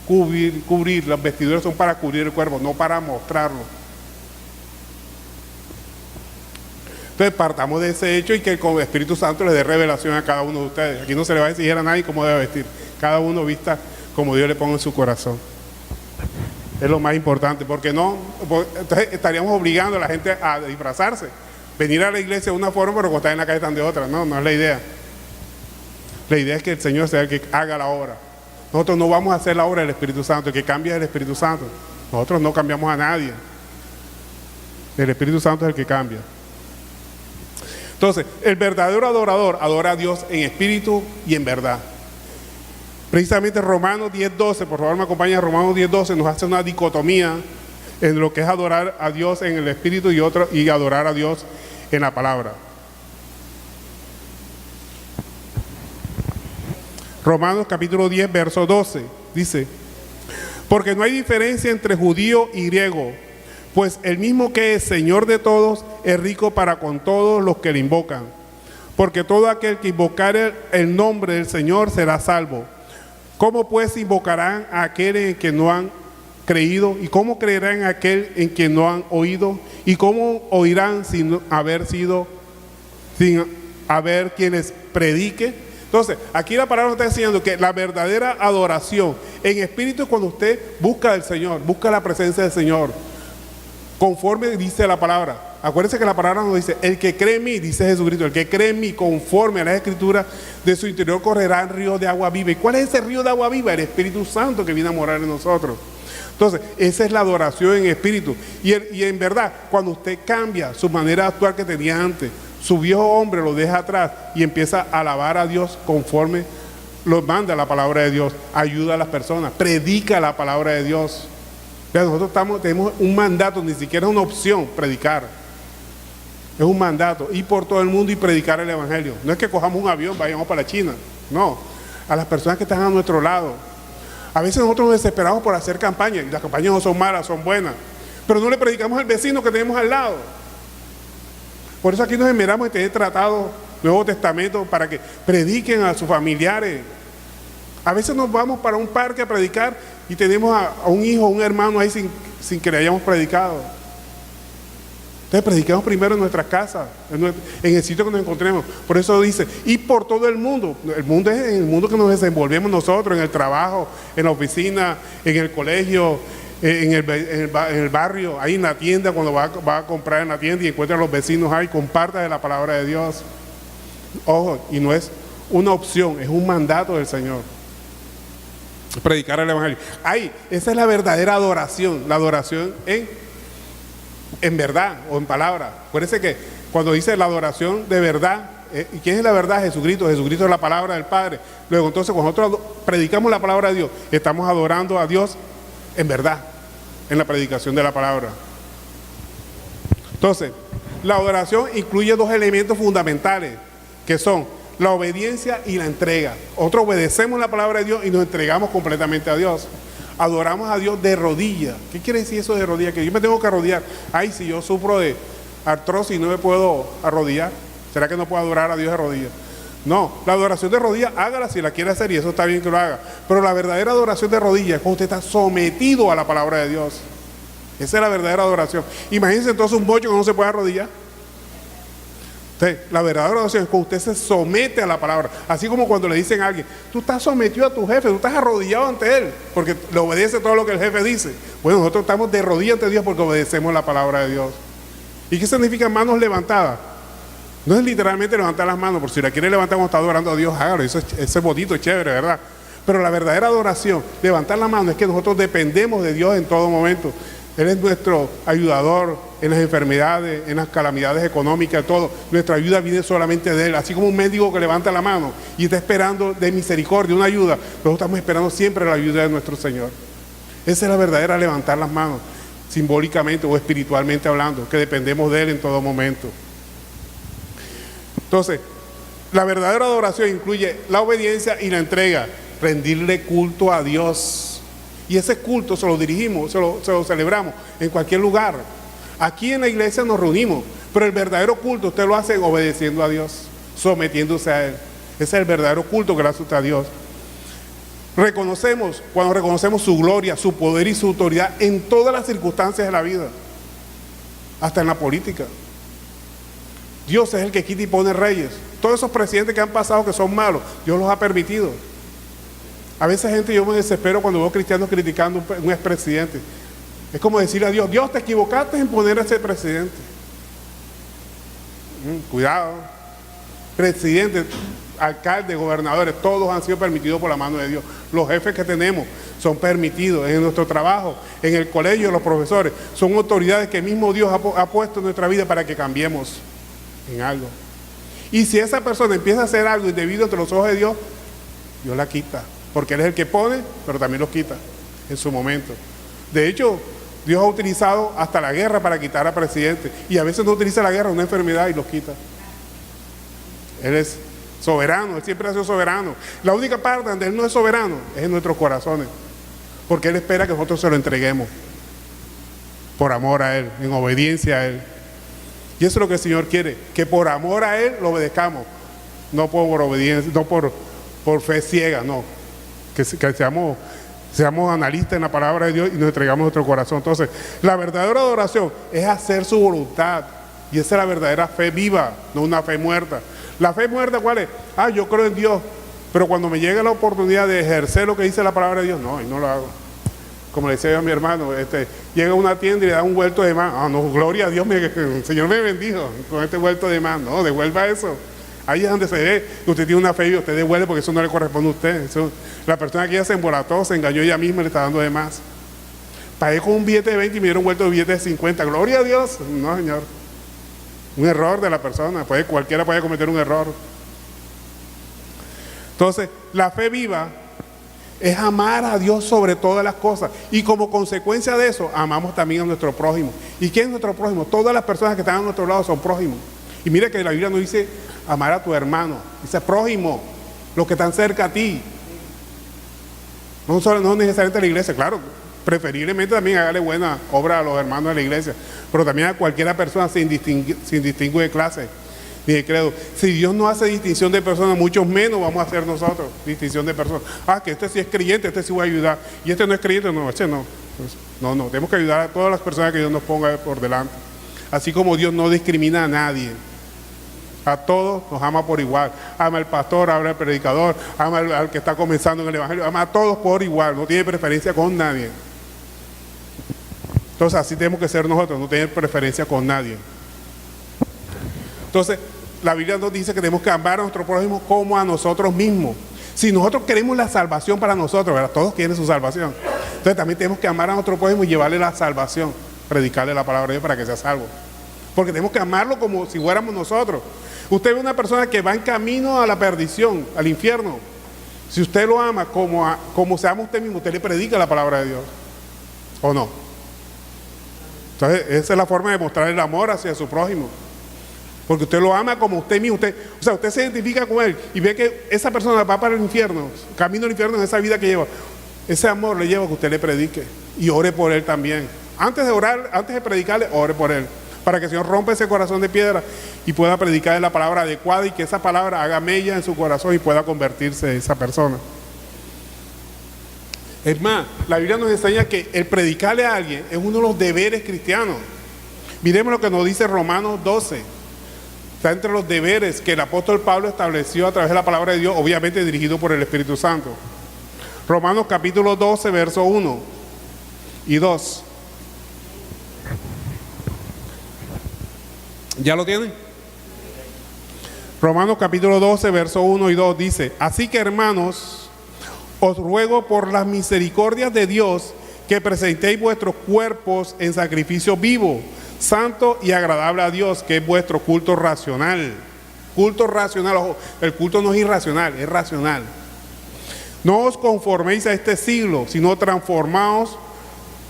Cubrir, las vestiduras son para cubrir el cuerpo, no para mostrarlo. Entonces partamos de ese hecho y que el Espíritu Santo le dé revelación a cada uno de ustedes. Aquí no se le va a exigir a nadie cómo debe vestir. Cada uno vista como Dios le ponga en su corazón. Es lo más importante, porque entonces estaríamos obligando a la gente a disfrazarse. Venir a la iglesia de una forma, pero cuando están en la calle están de otra. No es la idea. La idea es que el Señor sea el que haga la obra. Nosotros no vamos a hacer la obra del Espíritu Santo, el que cambia es el Espíritu Santo. Nosotros no cambiamos a nadie. El Espíritu Santo es el que cambia. Entonces, el verdadero adorador adora a Dios en espíritu y en verdad. Precisamente Romanos 10:12, por favor me acompaña, Romanos 10:12 nos hace una dicotomía en lo que es adorar a Dios en el espíritu y adorar a Dios en la palabra. Romanos capítulo 10, verso 12, dice: porque no hay diferencia entre judío y griego, pues el mismo que es Señor de todos es rico para con todos los que le invocan. Porque todo aquel que invocare el nombre del Señor será salvo. ¿Cómo pues invocarán a aquel en que no han creído? ¿Y cómo creerán en aquel en que no han oído? ¿Y cómo oirán sin haber quien les predique? Entonces, aquí la palabra nos está enseñando que la verdadera adoración en espíritu es cuando usted busca al Señor, busca la presencia del Señor, conforme dice la palabra. Acuérdense que la palabra nos dice: el que cree en mí, dice Jesucristo, el que cree en mí, conforme a las Escrituras, de su interior correrán ríos de agua viva. ¿Y cuál es ese río de agua viva? El Espíritu Santo que viene a morar en nosotros. Entonces, esa es la adoración en espíritu. Y en verdad, cuando usted cambia su manera de actuar que tenía antes, su viejo hombre lo deja atrás y empieza a alabar a Dios conforme lo manda la palabra de Dios, ayuda a las personas, predica la palabra de Dios. Nosotros tenemos un mandato, ni siquiera es una opción predicar. Es un mandato, ir por todo el mundo y predicar el Evangelio. No es que cojamos un avión, vayamos para China. No, a las personas que están a nuestro lado. A veces nosotros nos desesperamos por hacer campañas, y las campañas no son malas, son buenas. Pero no le predicamos al vecino que tenemos al lado. Por eso aquí nos esmeramos en tener tratados, Nuevo Testamento, para que prediquen a sus familiares. A veces nos vamos para un parque a predicar y tenemos a un hijo, un hermano ahí sin que le hayamos predicado. Entonces predicamos primero en nuestras casas, en el sitio que nos encontremos. Por eso dice, y por todo el mundo. El mundo es en el mundo que nos desenvolvemos nosotros, en el trabajo, en la oficina, en el colegio, en el barrio, ahí en la tienda, cuando va a comprar en la tienda y encuentra a los vecinos ahí, comparta de la palabra de Dios. Ojo, y no es una opción, es un mandato del Señor. Predicar el Evangelio. Ahí, esa es la verdadera adoración, la adoración en verdad o en palabra. Acuérdense que cuando dice la adoración de verdad, ¿y quién es la verdad? Jesucristo. Jesucristo es la palabra del Padre. Luego entonces cuando nosotros predicamos la palabra de Dios, estamos adorando a Dios en verdad, en la predicación de la palabra. Entonces, la adoración incluye dos elementos fundamentales, que son la obediencia y la entrega. Nosotros obedecemos la palabra de Dios y nos entregamos completamente a Dios. Adoramos a Dios de rodillas. ¿Qué quiere decir eso de rodillas? Que yo me tengo que arrodillar. Ay, si yo sufro de artrosis y no me puedo arrodillar, ¿será que no puedo adorar a Dios de rodillas? No, la adoración de rodillas, hágala si la quiere hacer y eso está bien que lo haga. Pero la verdadera adoración de rodillas es cuando usted está sometido a la palabra de Dios. Esa es la verdadera adoración. Imagínense entonces un bocho que no se puede arrodillar. La verdadera adoración es cuando usted se somete a la palabra. Así como cuando le dicen a alguien, tú estás sometido a tu jefe, tú estás arrodillado ante él, porque le obedece todo lo que el jefe dice. Bueno, nosotros estamos de rodillas ante Dios porque obedecemos la palabra de Dios. ¿Y qué significa manos levantadas? No es literalmente levantar las manos, por si la quiere levantar cuando está adorando a Dios, hágalo, eso es bonito, es chévere, ¿verdad? Pero la verdadera adoración, levantar la mano, es que nosotros dependemos de Dios en todo momento. Él es nuestro ayudador en las enfermedades, en las calamidades económicas, todo. Nuestra ayuda viene solamente de Él. Así como un médico que levanta la mano y está esperando de misericordia una ayuda, nosotros estamos esperando siempre la ayuda de nuestro Señor. Esa es la verdadera levantar las manos, simbólicamente o espiritualmente hablando, que dependemos de Él en todo momento. Entonces, la verdadera adoración incluye la obediencia y la entrega, rendirle culto a Dios. Y ese culto se lo dirigimos, se lo celebramos en cualquier lugar. Aquí en la iglesia nos reunimos, pero el verdadero culto usted lo hace obedeciendo a Dios, sometiéndose a Él. Ese es el verdadero culto que le hace usted a Dios. Cuando reconocemos su gloria, su poder y su autoridad en todas las circunstancias de la vida, hasta en la política. Dios es el que quita y pone reyes. Todos esos presidentes que han pasado que son malos, Dios los ha permitido. A veces yo me desespero cuando veo cristianos criticando a un expresidente. Es como decirle a Dios, Dios, te equivocaste en poner a ese presidente. Cuidado. Presidentes, alcaldes, gobernadores, todos han sido permitidos por la mano de Dios. Los jefes que tenemos son permitidos en nuestro trabajo, en el colegio de los profesores. Son autoridades que el mismo Dios ha puesto en nuestra vida para que cambiemos en algo. Y si esa persona empieza a hacer algo indebido ante los ojos de Dios, Dios la quita. Porque Él es el que pone, pero también los quita en su momento. De hecho, Dios ha utilizado hasta la guerra para quitar a presidentes. Y a veces no utiliza la guerra, una enfermedad y los quita. Él es soberano, Él siempre ha sido soberano. La única parte donde Él no es soberano es en nuestros corazones. Porque Él espera que nosotros se lo entreguemos. Por amor a Él, en obediencia a Él. Y eso es lo que el Señor quiere, que por amor a Él lo obedezcamos. No por obediencia, no por fe ciega, no. Que seamos analistas en la palabra de Dios y nos entregamos nuestro corazón. Entonces, la verdadera adoración es hacer su voluntad. Y esa es la verdadera fe viva, no una fe muerta. La fe muerta, ¿cuál es? Yo creo en Dios, pero cuando me llega la oportunidad de ejercer lo que dice la palabra de Dios, no, y no lo hago. Como le decía yo a mi hermano, llega a una tienda y le da un vuelto de más. No, gloria a Dios, el Señor me bendijo con este vuelto de más. No, devuelva eso. Ahí es donde se ve que usted tiene una fe y usted devuelve porque eso no le corresponde a usted. La persona que ya se embolató, se engañó ella misma y le está dando de más. Pagué con un billete de 20 y me dieron vuelto de billete de 50. Gloria a Dios. No, Señor. Un error de la persona. Cualquiera puede cometer un error. Entonces, la fe viva es amar a Dios sobre todas las cosas. Y como consecuencia de eso, amamos también a nuestro prójimo. ¿Y quién es nuestro prójimo? Todas las personas que están a nuestro lado son prójimos. Y mira que la Biblia no dice amar a tu hermano, dice prójimo, los que están cerca a ti. No necesariamente a la iglesia, claro, preferiblemente también hágale buena obra a los hermanos de la iglesia, pero también a cualquier persona sin distingo de clase ni de credo. Si Dios no hace distinción de personas, mucho menos vamos a hacer nosotros distinción de personas. Que este sí es creyente, este sí va a ayudar, y este no es creyente, no, este no. Pues, no, tenemos que ayudar a todas las personas que Dios nos ponga por delante. Así como Dios no discrimina a nadie. A todos nos ama por igual. Ama al pastor, ama al predicador, ama al que está comenzando en el evangelio, ama a todos por igual, no tiene preferencia con nadie. Entonces así tenemos que ser nosotros, no tener preferencia con nadie. Entonces la Biblia nos dice que tenemos que amar a nuestro prójimo como a nosotros mismos. Si nosotros queremos la salvación para nosotros, ¿verdad? Todos quieren su salvación. Entonces también tenemos que amar a nuestro prójimo y llevarle la salvación, predicarle la palabra de Dios para que sea salvo. Porque tenemos que amarlo como si fuéramos nosotros. Usted ve una persona que va en camino a la perdición, al infierno. Si usted lo ama como se ama usted mismo, usted le predica la palabra de Dios. ¿O no? Entonces, esa es la forma de mostrar el amor hacia su prójimo. Porque usted lo ama como usted mismo. Usted se identifica con él y ve que esa persona va para el infierno, camino al infierno en esa vida que lleva. Ese amor le lleva a que usted le predique y ore por él también. Antes de orar, antes de predicarle, ore por él. para que el Señor rompa ese corazón de piedra y pueda predicar la palabra adecuada y que esa palabra haga mella en su corazón y pueda convertirse esa persona. Es más, la Biblia nos enseña que el predicarle a alguien es uno de los deberes cristianos. Miremos lo que nos dice Romanos 12. Está entre los deberes que el apóstol Pablo estableció a través de la palabra de Dios, obviamente dirigido por el Espíritu Santo. Romanos capítulo 12, verso 1 y 2. ¿Ya lo tienen? Romanos capítulo 12, verso 1 y 2 dice: así que, hermanos, os ruego por las misericordias de Dios que presentéis vuestros cuerpos en sacrificio vivo, santo y agradable a Dios, que es vuestro culto racional. Culto racional, ojo, el culto no es irracional, es racional. No os conforméis a este siglo, sino transformaos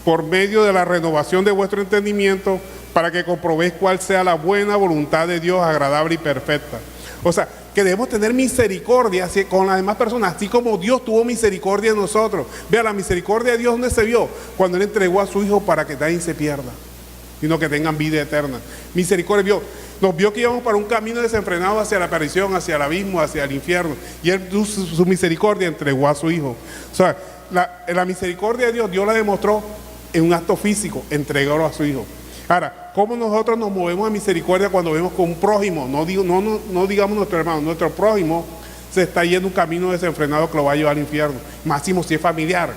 por medio de la renovación de vuestro entendimiento, para que comprobéis cuál sea la buena voluntad de Dios, agradable y perfecta. O sea, que debemos tener misericordia con las demás personas, así como Dios tuvo misericordia de nosotros. Vea, la misericordia de Dios, ¿dónde se vio? Cuando Él entregó a su Hijo para que nadie se pierda, sino que tengan vida eterna. Misericordia nos vio que íbamos para un camino desenfrenado hacia la perdición, hacia el abismo, hacia el infierno, y Él, su misericordia, entregó a su Hijo. O sea, la misericordia de Dios la demostró en un acto físico, entregó a su Hijo. Ahora, ¿cómo nosotros nos movemos a misericordia cuando vemos con un prójimo? No digamos nuestro hermano, nuestro prójimo se está yendo un camino desenfrenado que lo va a llevar al infierno. Máximo si es familiar.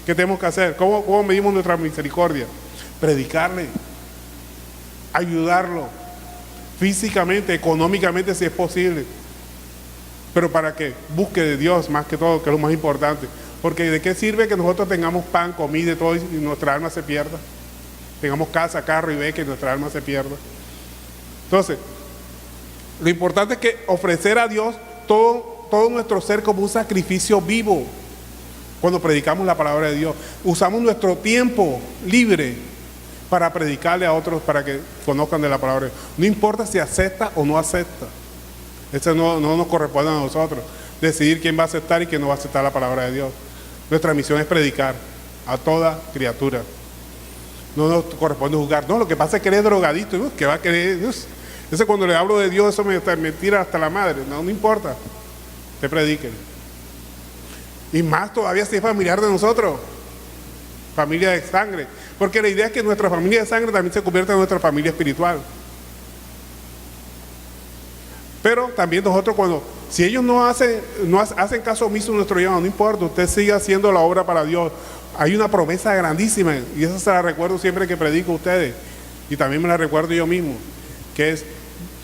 ¿Qué tenemos que hacer? ¿Cómo medimos nuestra misericordia? Predicarle, ayudarlo, físicamente, económicamente si es posible. Pero para que busque de Dios más que todo, que es lo más importante. Porque ¿de qué sirve que nosotros tengamos pan, comida y todo y nuestra alma se pierda? Tengamos casa, carro y beca y nuestra alma se pierda. Entonces, lo importante es que ofrecer a Dios todo nuestro ser como un sacrificio vivo. Cuando predicamos la palabra de Dios, usamos nuestro tiempo libre para predicarle a otros, para que conozcan de la palabra de Dios. No importa si acepta o no acepta. Eso no nos corresponde a nosotros, decidir quién va a aceptar y quién no va a aceptar la palabra de Dios. Nuestra misión es predicar a toda criatura. No nos corresponde juzgar. No, lo que pasa es que eres drogadito, ¿no? Que va a querer. Ese cuando le hablo de Dios, eso me tira hasta la madre. No importa. Te prediquen. Y más todavía si es familiar de nosotros. Familia de sangre. Porque la idea es que nuestra familia de sangre también se convierta en nuestra familia espiritual. Pero también nosotros si ellos no hacen caso omiso de nuestro llamado, no importa, usted sigue haciendo la obra para Dios. Hay una promesa grandísima, y esa se la recuerdo siempre que predico a ustedes, y también me la recuerdo yo mismo, que es,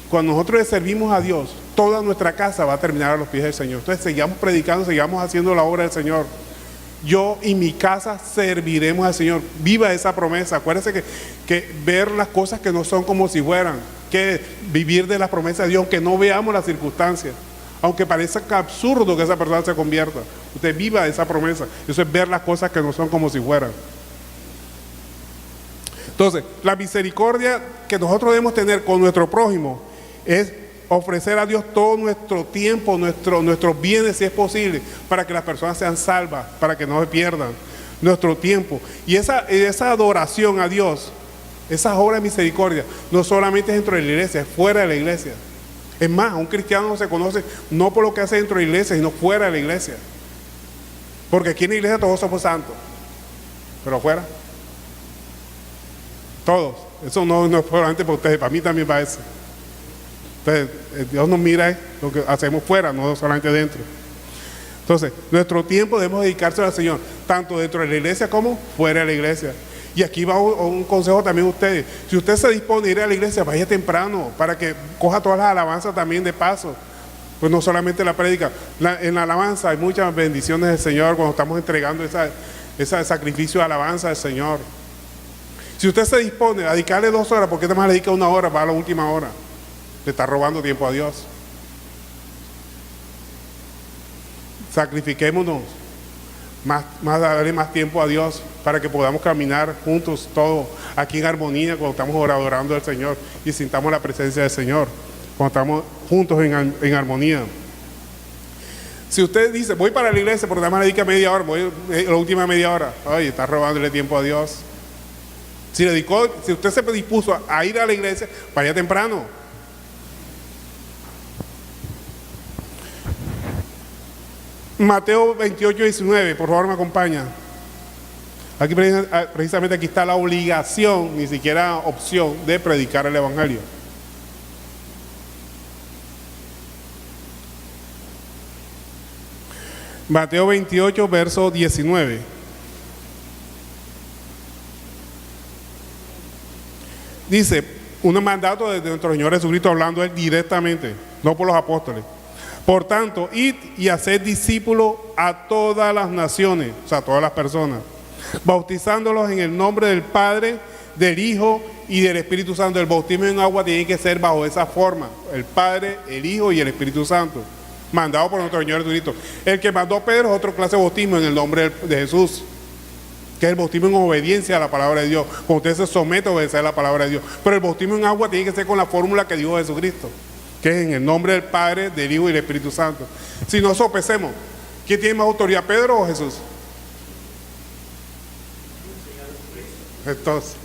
cuando nosotros le servimos a Dios, toda nuestra casa va a terminar a los pies del Señor. Entonces sigamos predicando, sigamos haciendo la obra del Señor. Yo y mi casa serviremos al Señor. Viva esa promesa. Acuérdense que ver las cosas que no son como si fueran, que vivir de las promesas de Dios, aunque no veamos las circunstancias. Aunque parezca absurdo que esa persona se convierta, usted viva esa promesa. Eso es ver las cosas que no son como si fueran. Entonces, la misericordia que nosotros debemos tener con nuestro prójimo es ofrecer a Dios todo nuestro tiempo, nuestros bienes si es posible, para que las personas sean salvas, para que no se pierdan nuestro tiempo. Y esa adoración a Dios, esa obra de misericordia, no solamente es dentro de la iglesia, es fuera de la iglesia. Es más, un cristiano se conoce no por lo que hace dentro de la iglesia, sino fuera de la iglesia. Porque aquí en la iglesia todos somos santos, pero afuera, todos. Eso no es solamente para ustedes, para mí también va eso. Entonces, Dios nos mira lo que hacemos fuera, no solamente dentro. Entonces, nuestro tiempo debemos dedicárselo al Señor, tanto dentro de la iglesia como fuera de la iglesia. Y aquí va un consejo también a ustedes. Si usted se dispone a ir a la iglesia, vaya temprano, para que coja todas las alabanzas también de paso. Pues no solamente la prédica. En la alabanza hay muchas bendiciones del Señor cuando estamos entregando ese sacrificio de alabanza al Señor. Si usted se dispone a dedicarle 2 horas, ¿por qué además le dedica 1 hora? Va a la última hora. Le está robando tiempo a Dios. Sacrifiquémonos. Darle más tiempo a Dios para que podamos caminar juntos todos aquí en armonía cuando estamos adorando al Señor y sintamos la presencia del Señor cuando estamos juntos en armonía. Si usted dice, voy para la iglesia porque nada más le dedica media hora, voy la última media hora, oye, está robándole tiempo a Dios. Si usted se dispuso a ir a la iglesia, vaya temprano. Mateo 28, 19, por favor me acompaña. Aquí precisamente aquí está la obligación, ni siquiera opción, de predicar el evangelio. Mateo 28, verso 19. Dice, un mandato de nuestro Señor Jesucristo, hablando él directamente, no por los apóstoles. Por tanto, id y haced discípulos a todas las naciones, o sea, a todas las personas, bautizándolos en el nombre del Padre, del Hijo y del Espíritu Santo. El bautismo en agua tiene que ser bajo esa forma: el Padre, el Hijo y el Espíritu Santo, mandado por nuestro Señor Jesucristo. El que mandó Pedro es otra clase de bautismo, en el nombre de Jesús, que es el bautismo en obediencia a la palabra de Dios, cuando usted se somete a obedecer a la palabra de Dios. Pero el bautismo en agua tiene que ser con la fórmula que dijo Jesucristo, que es en el nombre del Padre, del Hijo y del Espíritu Santo. Si no sopesemos, ¿quién tiene más autoridad, Pedro o Jesús? Entonces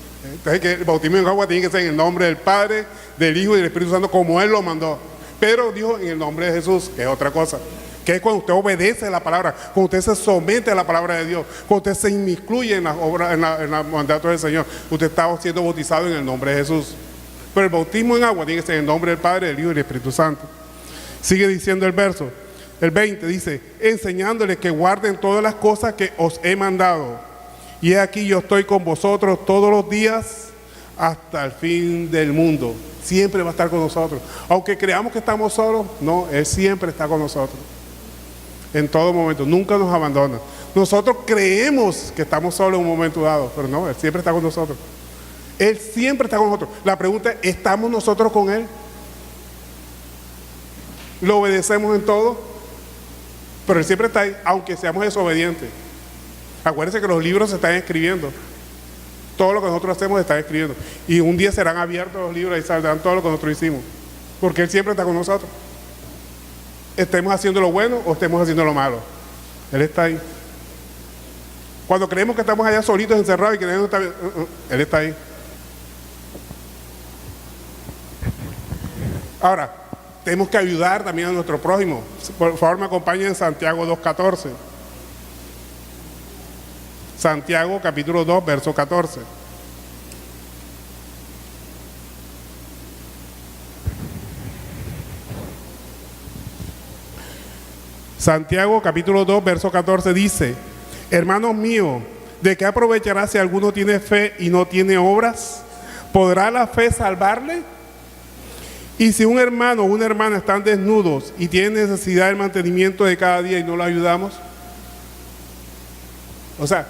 que el bautismo en agua tiene que ser en el nombre del Padre, del Hijo y del Espíritu Santo, como Él lo mandó. Pedro dijo en el nombre de Jesús, que es otra cosa, que es cuando usted obedece a la palabra, cuando usted se somete a la palabra de Dios, cuando usted se inmiscuye en las obras, en los mandatos del Señor. Usted está siendo bautizado en el nombre de Jesús. Pero el bautismo en agua tiene que ser en el nombre del Padre, del Hijo y del Espíritu Santo. Sigue diciendo el verso, el 20, dice, enseñándoles que guarden todas las cosas que os he mandado. Y he aquí yo estoy con vosotros todos los días hasta el fin del mundo. Siempre va a estar con nosotros. Aunque creamos que estamos solos, no, Él siempre está con nosotros. En todo momento, nunca nos abandona. Nosotros creemos que estamos solos en un momento dado, pero no, Él siempre está con nosotros. Él siempre está con nosotros. La pregunta es, ¿estamos nosotros con Él? ¿Lo obedecemos en todo? Pero Él siempre está ahí, aunque seamos desobedientes. Acuérdense que los libros se están escribiendo. Todo lo que nosotros hacemos se está escribiendo. Y un día serán abiertos los libros y saldrán todo lo que nosotros hicimos. Porque Él siempre está con nosotros. Estemos haciendo lo bueno o estemos haciendo lo malo, Él está ahí. Cuando creemos que estamos allá solitos, encerrados y que Él está bien, Él está ahí. Ahora, tenemos que ayudar también a nuestro prójimo. Por favor, me acompañen en Santiago 2:14. Santiago capítulo 2, verso 14. Santiago capítulo 2, verso 14 dice, hermanos míos, ¿de qué aprovechará si alguno tiene fe y no tiene obras? ¿Podrá la fe salvarle? Y si un hermano o una hermana están desnudos y tienen necesidad del mantenimiento de cada día y no lo ayudamos. O sea,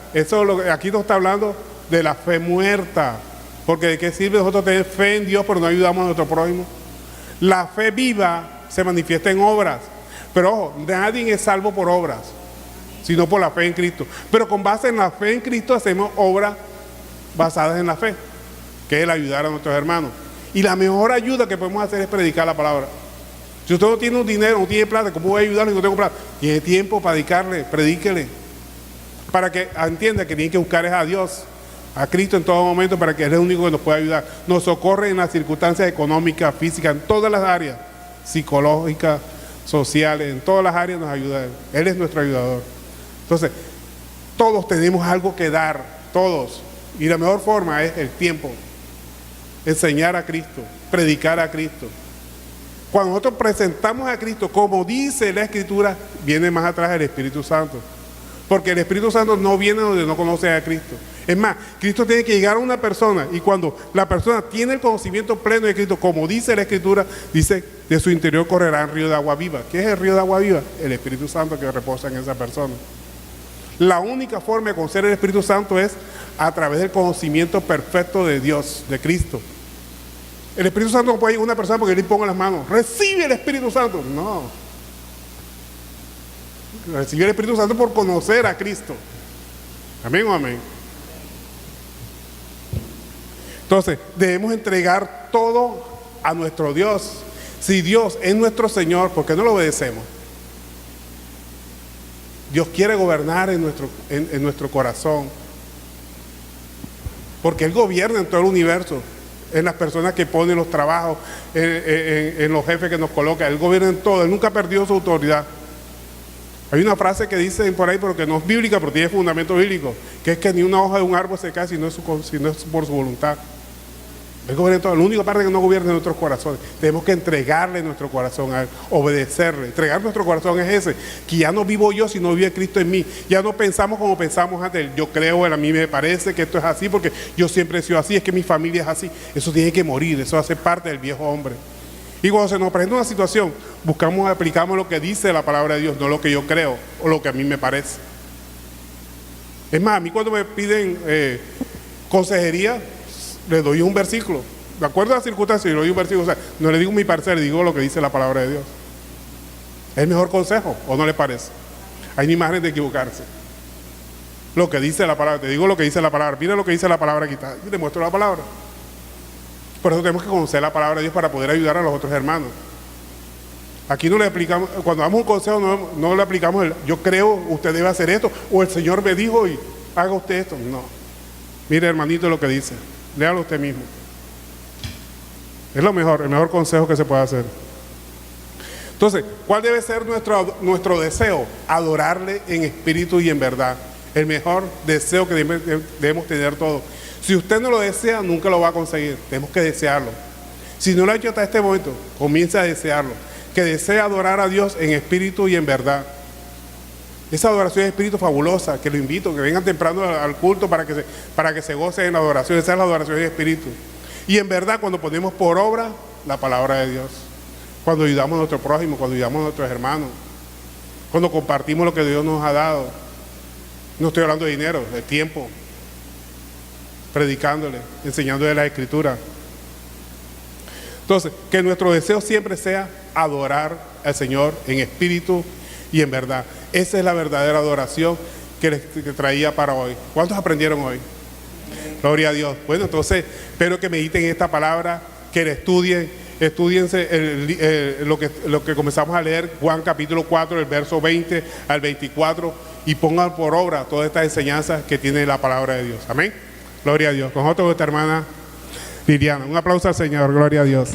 aquí nos está hablando de la fe muerta. Porque ¿de qué sirve nosotros tener fe en Dios pero no ayudamos a nuestro prójimo? La fe viva se manifiesta en obras. Pero ojo, nadie es salvo por obras, sino por la fe en Cristo. Pero con base en la fe en Cristo hacemos obras basadas en la fe, que es el ayudar a nuestros hermanos. Y la mejor ayuda que podemos hacer es predicar la palabra. Si usted no tiene un dinero, no tiene plata, ¿cómo voy a ayudarle si no tengo plata? Tiene tiempo para dedicarle, predíquele. Para que entienda que tiene que buscar a Dios, a Cristo en todo momento, para que Él es el único que nos puede ayudar. Nos socorre en las circunstancias económicas, físicas, en todas las áreas, psicológicas, sociales, en todas las áreas nos ayuda Él. Él es nuestro ayudador. Entonces, todos tenemos algo que dar, todos. Y la mejor forma es el tiempo. Enseñar a Cristo, predicar a Cristo. Cuando nosotros presentamos a Cristo, como dice la Escritura, viene más atrás el Espíritu Santo. Porque el Espíritu Santo no viene donde no conoce a Cristo. Es más, Cristo tiene que llegar a una persona y cuando la persona tiene el conocimiento pleno de Cristo, como dice la Escritura, dice, de su interior correrá un río de agua viva. ¿Qué es el río de agua viva? El Espíritu Santo que reposa en esa persona. La única forma de conocer el Espíritu Santo es a través del conocimiento perfecto de Dios, de Cristo. El Espíritu Santo no puede ir a una persona porque le ponga las manos, recibe el Espíritu Santo. No. Recibe el Espíritu Santo por conocer a Cristo. Amén o amén. Entonces, debemos entregar todo a nuestro Dios. Si Dios es nuestro Señor, ¿por qué no lo obedecemos? Dios quiere gobernar en nuestro corazón. porque Él gobierna en todo el universo, en las personas que ponen los trabajos, en los jefes que nos coloca. Él gobierna en todo, Él nunca ha perdido su autoridad. Hay una frase que dicen por ahí, pero que no es bíblica, pero tiene fundamento bíblico, que es que ni una hoja de un árbol se cae si no es por su voluntad. Él gobierna en todo. La única parte que no gobierna en nuestros corazones. Tenemos que entregarle nuestro corazón a Él, obedecerle. Entregar nuestro corazón es ese, que ya no vivo yo, sino vive Cristo en mí. Ya no pensamos como pensamos antes. Yo creo, a mí me parece que esto es así porque yo siempre he sido así, es que mi familia es así. Eso tiene que morir, eso hace parte del viejo hombre. Y cuando se nos presenta una situación, aplicamos lo que dice la palabra de Dios, no lo que yo creo o lo que a mí me parece. Es más, a mí cuando me piden consejería, le doy un versículo. De acuerdo a las circunstancias, le doy un versículo. O sea, no le digo mi parecer, le digo lo que dice la palabra de Dios. ¿Es el mejor consejo o no le parece? Hay ni margen de equivocarse. Lo que dice la palabra, te digo lo que dice la palabra. Mira lo que dice la palabra aquí, y te muestro la palabra. Por eso tenemos que conocer la palabra de Dios para poder ayudar a los otros hermanos. Aquí no le aplicamos, cuando damos un consejo no le aplicamos yo creo, usted debe hacer esto, o el Señor me dijo y haga usted esto. No. Mire, hermanito, lo que dice. Léalo usted mismo. Es el mejor consejo que se puede hacer. Entonces, ¿cuál debe ser nuestro deseo? Adorarle en espíritu y en verdad. El mejor deseo que debemos tener todos. Si usted no lo desea, nunca lo va a conseguir. Tenemos que desearlo. Si no lo ha hecho hasta este momento, comience a desearlo. Que desee adorar a Dios en espíritu y en verdad. Esa adoración de espíritu fabulosa, que lo invito, que vengan temprano al culto para que se gocen en la adoración. Esa es la adoración de espíritu. Y en verdad, cuando ponemos por obra la palabra de Dios, cuando ayudamos a nuestro prójimo, cuando ayudamos a nuestros hermanos, cuando compartimos lo que Dios nos ha dado. No estoy hablando de dinero, de tiempo, predicándole, enseñándole la Escritura. Entonces, que nuestro deseo siempre sea adorar al Señor en espíritu y en verdad. Esa es la verdadera adoración que traía para hoy. ¿Cuántos aprendieron hoy? Gloria a Dios. Bueno, entonces, espero que mediten esta palabra, que la estudiense lo que comenzamos a leer, Juan capítulo 4, el verso 20 al 24, y pongan por obra todas estas enseñanzas que tiene la palabra de Dios. Amén. Gloria a Dios. Con nosotros nuestra hermana Liliana. Un aplauso al Señor. Gloria a Dios.